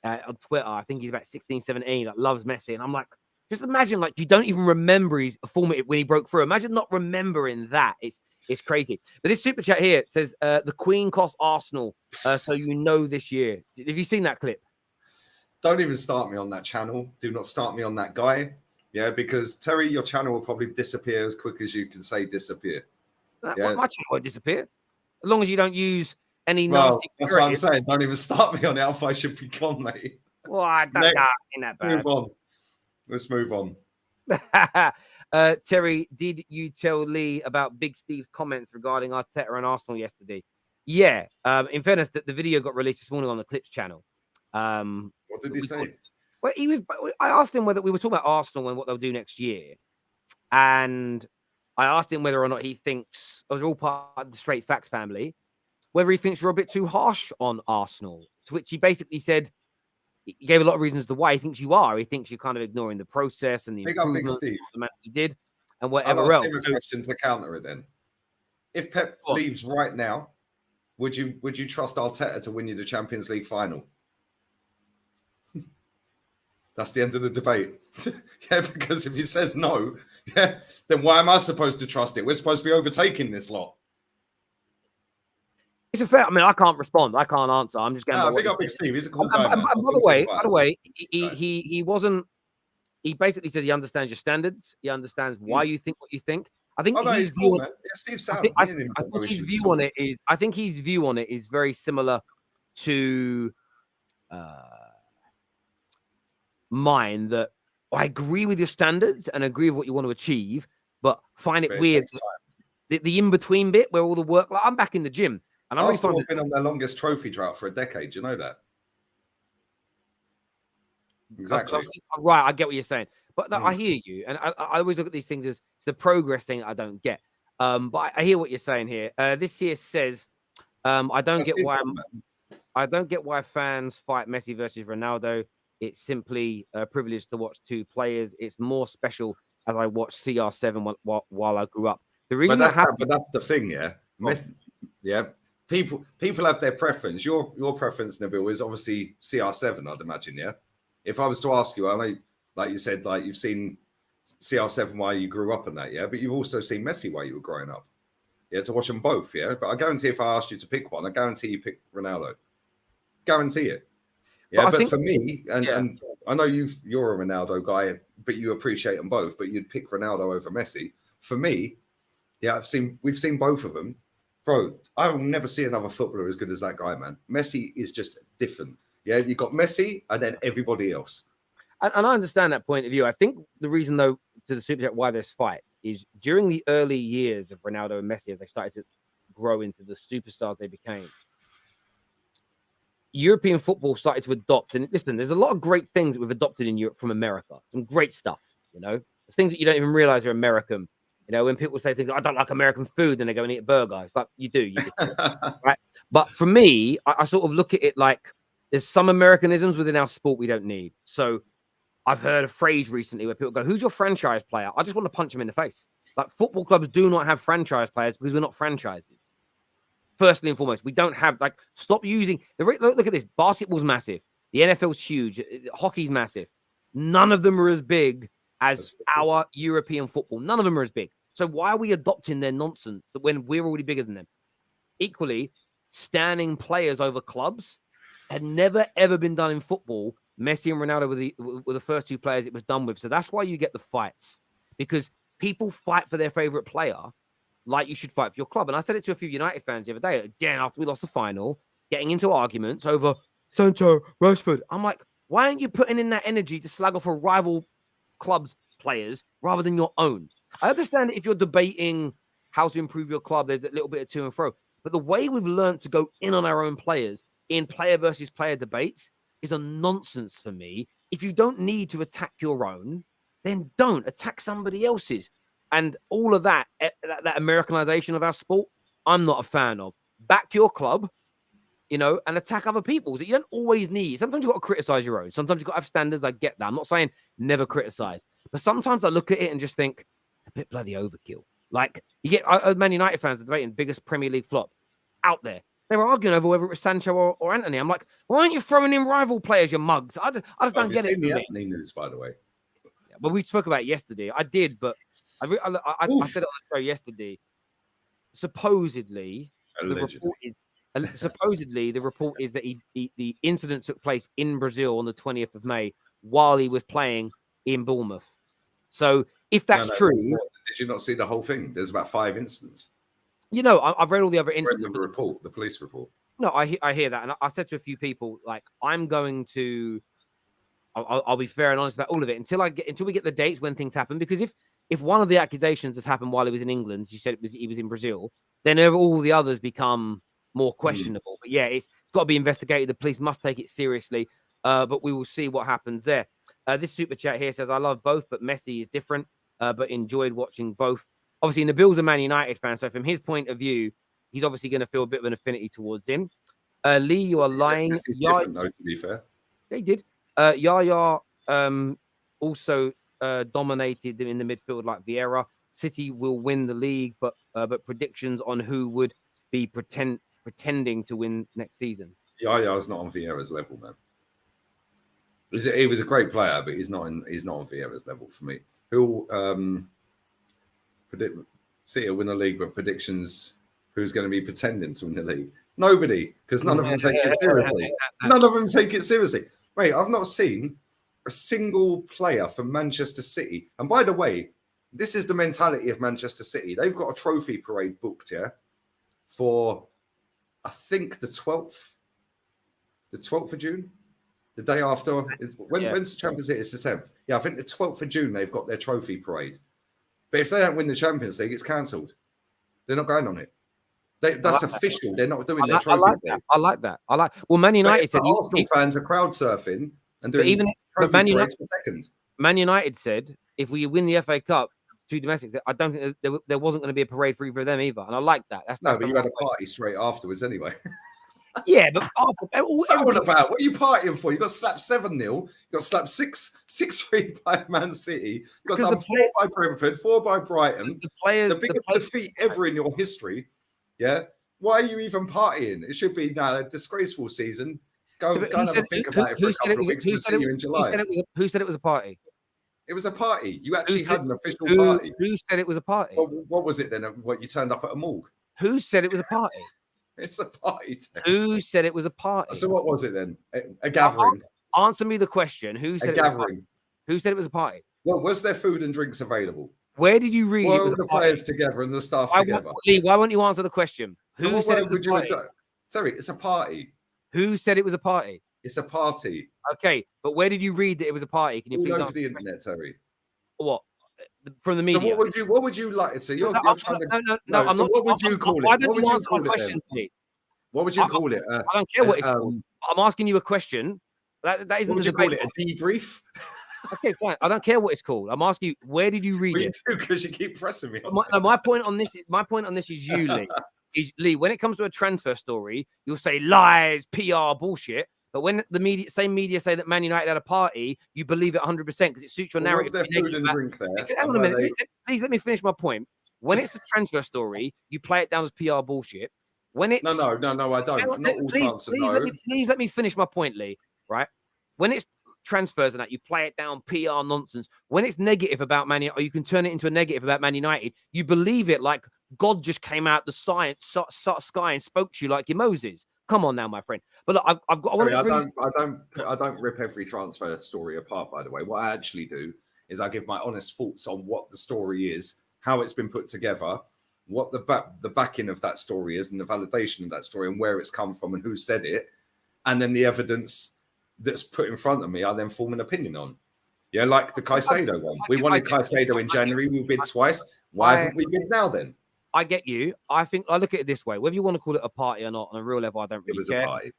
on Twitter. I think he's about 16, 17. That loves Messi. And I'm like, just imagine, like, you don't even remember his formative when he broke through. Imagine not remembering that. It's crazy. But this super chat here says, the Queen cost Arsenal, so you know this year. Have you seen that clip? Don't even start me on that channel. Do not start me on that guy. Yeah, because Terry, your channel will probably disappear as quick as you can say disappear. My channel won't disappear. As long as you don't use any nasty... That's what I'm saying. Don't even start me on it. I should be gone, mate. Well, I don't know. In that bad. Move on. Let's move on. Terry, did you tell Lee about Big Steve's comments regarding Arteta and Arsenal yesterday? Yeah. In fairness, the video got released this morning on the Clips channel. What did he say? Well, I asked him whether we were talking about Arsenal and what they'll do next year, and I asked him whether or not he thinks, as we're all part of the Straight Facts family, whether he thinks we're a bit too harsh on Arsenal. To which he basically said, he gave a lot of reasons to why he thinks you are. He thinks you're kind of ignoring the process and the improvements the manager did and whatever I'll ask else. him a question to counter it then. If Pep leaves right now, would you trust Arteta to win you the Champions League final? That's the end of the debate. Yeah, because if he says no, yeah, then why am I supposed to trust it? We're supposed to be overtaking this lot. It's a fair. I mean, I can't respond. I can't answer. I'm just going. No, big up, Big Steve. He's a cool guy. By the way, he wasn't. He basically said he understands your standards. He understands why you think what you think. I think his view on his view on it is. I think his view on it is very similar to mine. That I agree with your standards and agree with what you want to achieve, but find it weird the in between bit where all the work. Like, I'm back in the gym. And I'm Arsenal have been on their longest trophy drought for a decade. Do you know that? Exactly. Right, I get what you're saying. But I hear you. And I always look at these things as the progress thing I don't get. But I hear what you're saying here. This here says, I don't get why fans fight Messi versus Ronaldo. It's simply a privilege to watch two players. It's more special as I watched CR7 while I grew up. The reason but that's the thing, yeah. Yeah. People have their preference. Your preference, Nabil, is obviously CR7, I'd imagine, yeah? If I was to ask you, I know, like you said, like you've seen CR7 while you grew up and that, yeah? But you've also seen Messi while you were growing up. Yeah, to watch them both, yeah? But I guarantee if I asked you to pick one, I guarantee you pick Ronaldo. Guarantee it. Yeah, but for me, and I know you're a Ronaldo guy, but you appreciate them both, but you'd pick Ronaldo over Messi. For me, yeah, we've seen both of them. Bro, I will never see another footballer as good as that guy, man. Messi is just different. Yeah, you've got Messi and then everybody else. And I understand that point of view. I think the reason, though, to the Super Chat why there's fights is during the early years of Ronaldo and Messi, as they started to grow into the superstars they became, European football started to adopt. And listen, there's a lot of great things that we've adopted in Europe from America. Some great stuff, things that you don't even realize are American. When people say things, I don't like American food, and they go and eat a burger. It's like, you do, right? But for me, I sort of look at it like there's some Americanisms within our sport we don't need. So I've heard a phrase recently where people go, who's your franchise player? I just want to punch him in the face. Like, football clubs do not have franchise players because we're not franchises. Firstly and foremost, we don't have, stop using, look at this. Basketball's massive. The NFL's huge. Hockey's massive. None of them are as big as our European football. None of them are as big. So why are we adopting their nonsense when we're already bigger than them? Equally, standing players over clubs had never, ever been done in football. Messi and Ronaldo were the first two players it was done with. So that's why you get the fights, because people fight for their favorite player like you should fight for your club. And I said it to a few United fans the other day, again, after we lost the final, getting into arguments over Sancho, Rashford. I'm like, why aren't you putting in that energy to slag off a rival club's players rather than your own? I understand if you're debating how to improve your club, there's a little bit of to and fro. But the way we've learned to go in on our own players in player versus player debates is a nonsense for me. If you don't need to attack your own, then don't attack somebody else's. And all of that Americanization of our sport, I'm not a fan of. Back your club, and attack other people's. You don't always need. Sometimes you've got to criticize your own. Sometimes you've got to have standards. I get that. I'm not saying never criticize. But sometimes I look at it and just think, it's a bit bloody overkill. Like, you get Man United fans are debating biggest Premier League flop out there. They were arguing over whether it was Sancho or Anthony. I'm like, why aren't you throwing in rival players, you mugs? I just don't get it. The Anthony news, by the way. Yeah, well, we spoke about it yesterday. I did, but I said it on the show yesterday. Supposedly, the report is that the incident took place in Brazil on the 20th of May while he was playing in Bournemouth. So if that's true, did you not see the whole thing? There's about 5 incidents. I've read all the other incidents. The police report. No, I hear that, and I said to a few people, like, I'm going to I'll be fair and honest about all of it until we get the dates when things happen. Because if one of the accusations has happened while he was in England, you said he was in Brazil, then all the others become more questionable. But yeah, it's got to be investigated. The police must take it seriously. But we will see what happens there. This super chat here says, I love both, but Messi is different, but enjoyed watching both. Obviously, Nabil's a Man United fan, so from his point of view, he's obviously going to feel a bit of an affinity towards him. Lee, you are lying. Different, though, to be fair. They did. Yaya also dominated them in the midfield like Vieira. City will win the league, but predictions on who would be pretending to win next season. Yaya's not on Vieira's level, man. He was a great player, but he's not on Vieira's level for me. Who predict City will win the league, but predictions who's going to be pretending to win the league? Nobody, because none of them take it seriously. None of them take it seriously. Wait, I've not seen a single player from Manchester City. And by the way, this is the mentality of Manchester City. They've got a trophy parade booked, for I think the 12th of June. The day after, when's the Champions League? It's the 10th. Yeah, I think the 12th of June, they've got their trophy parade. But if they don't win the Champions League, it's cancelled. They're not going on it. That's official. They're not doing their trophy parade. I like that. Well, Man United said... Arsenal fans are crowd surfing and doing trophy parades for seconds. Man United said, if we win the FA Cup, 2 domestics, I don't think there wasn't going to be a parade for either of them either. And I like that. But you had a party straight afterwards anyway. Yeah, but what about? What are you partying for? You got slapped 7-0. You got slapped 6-3 by Man City. You got done 4 by Brentford, 4 by Brighton. The biggest defeat ever in your history. Yeah. Why are you even partying? It should be a disgraceful season. Go and have a think about it for a couple of weeks and see you in July. Who said it was a party? It was a party. You actually had an official party. Who said it was a party? Well, what was it then? What, you turned up at a morgue? Who said it was a party? It's a party. Who said it was a party? So what was it then? A gathering. Answer me the question. Who said a gathering? Who said it was a party? Well, was there food and drinks available? Where did you read it was the players together and the staff together? Lee, why won't you answer the question? Who said it was a party? Sorry, it's a party. Who said it was a party? It's a party. Okay, but where did you read that it was a party? Can you please all over answer the internet, Terry? What? From the media. So what would you like? So you're trying to... No, I'm not. What would you call it? Why don't you answer my question, Lee? What would you call it? I don't care what it's called. I'm asking you a question. That isn't what would the debate. You call it? A debrief? Okay, fine. I don't care what it's called. I'm asking you, where did you read it? Because you keep pressing me. My point on this is you, Lee. Lee, when it comes to a transfer story, you'll say lies, PR, bullshit. But when the same media say that Man United had a party, you believe it 100% because it suits your narrative. Was there food and drink there? Hang on a minute. Please let me finish my point. When it's a transfer story, you play it down as PR bullshit. When it's no, I don't. Please let me finish my point, Lee. Right? When it's transfers and that, you play it down PR nonsense. When it's negative about Man United, or you can turn it into a negative about Man United, you believe it like God just came out the sky and spoke to you like you're Moses. Come on now, my friend. But look, I don't rip every transfer story apart, by the way. What I actually do is I give my honest thoughts on what the story is, how it's been put together, what the backing of that story is and the validation of that story and where it's come from and who said it. And then the evidence that's put in front of me, I then form an opinion on. Yeah, like the Caicedo one. We wanted Caicedo in January. We bid twice. Why haven't we bid now then? I get you. I think I look at it this way. Whether you want to call it a party or not, on a real level, I don't really care. A party.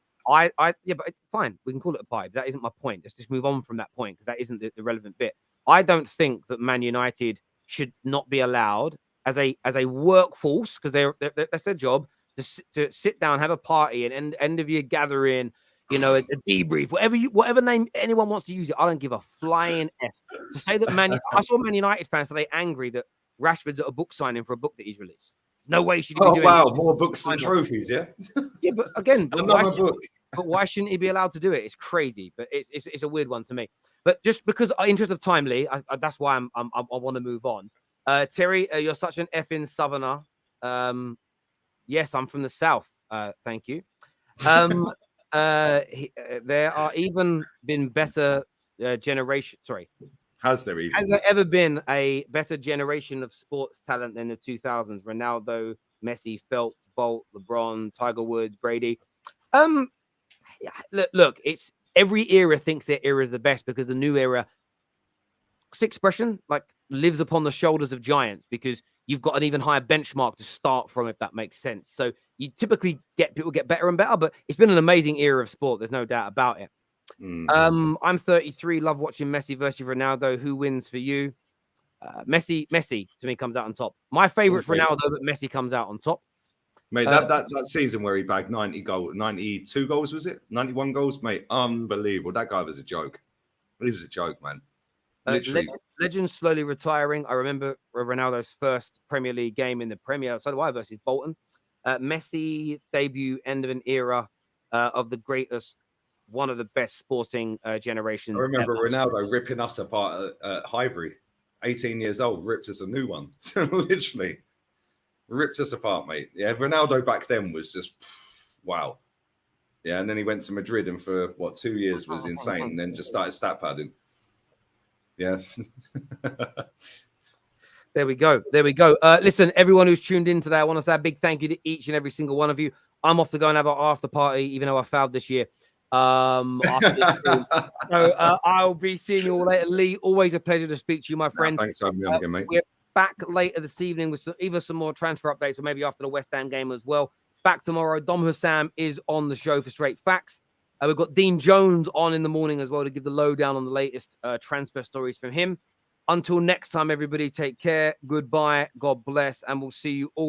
Yeah, but fine. We can call it a party. But that isn't my point. Let's just move on from that point because that isn't the relevant bit. I don't think that Man United should not be allowed as a workforce because that's their job to sit down, have a party, and end of year gathering. You know, a debrief, whatever name anyone wants to use it. I don't give a flying F. To say that I saw Man United fans today angry that Rashford's at a book signing for a book that he's released. No way should he be doing it. More books and trophies, yeah? Yeah, but again, why shouldn't he be allowed to do it? It's crazy, but it's a weird one to me. But just because, in interest of time, Lee, that's why I want to move on. Terry, you're such an effing southerner. Yes, I'm from the south. Thank you. There are even been better generation. Sorry. Has there ever been a better generation of sports talent than the 2000s? Ronaldo, Messi, Phelps, Bolt, LeBron, Tiger Woods, Brady. Look, it's every era thinks their era is the best because the new era, this expression, like, lives upon the shoulders of giants because you've got an even higher benchmark to start from, if that makes sense. So you typically get people get better and better, but it's been an amazing era of sport. There's no doubt about it. I'm 33. Love watching Messi versus Ronaldo. Who wins for you? Messi to me comes out on top. My favorite's Ronaldo, but Messi comes out on top. Mate, that season where he bagged 92 goals, was it? 91 goals, mate. Unbelievable. That guy was a joke. He was a joke, man. Legends slowly retiring. I remember Ronaldo's first Premier League game in the Premier. So do I versus Bolton. Messi debut, end of an era of the greatest, one of the best sporting generations. I remember Ronaldo ripping us apart at Highbury. 18 years old, ripped us a new one. Literally. Ripped us apart, mate. Yeah, Ronaldo back then was just, wow. Yeah, and then he went to Madrid and for, 2 years was insane and then just started stat padding. Yeah. There we go. Listen, everyone who's tuned in today, I want to say a big thank you to each and every single one of you. I'm off to go and have our after party, even though I failed this year. After this stream. So I'll be seeing you all later. Lee, always a pleasure to speak to you, my friend. Thanks for having me on again, mate. We're back later this evening with either some more transfer updates or maybe after the West Ham game as well. Back tomorrow. Dom Hussam is on the show for Straight Facts. We've got Dean Jones on in the morning as well to give the lowdown on the latest transfer stories from him. Until next time, everybody, take care. Goodbye. God bless. And we'll see you all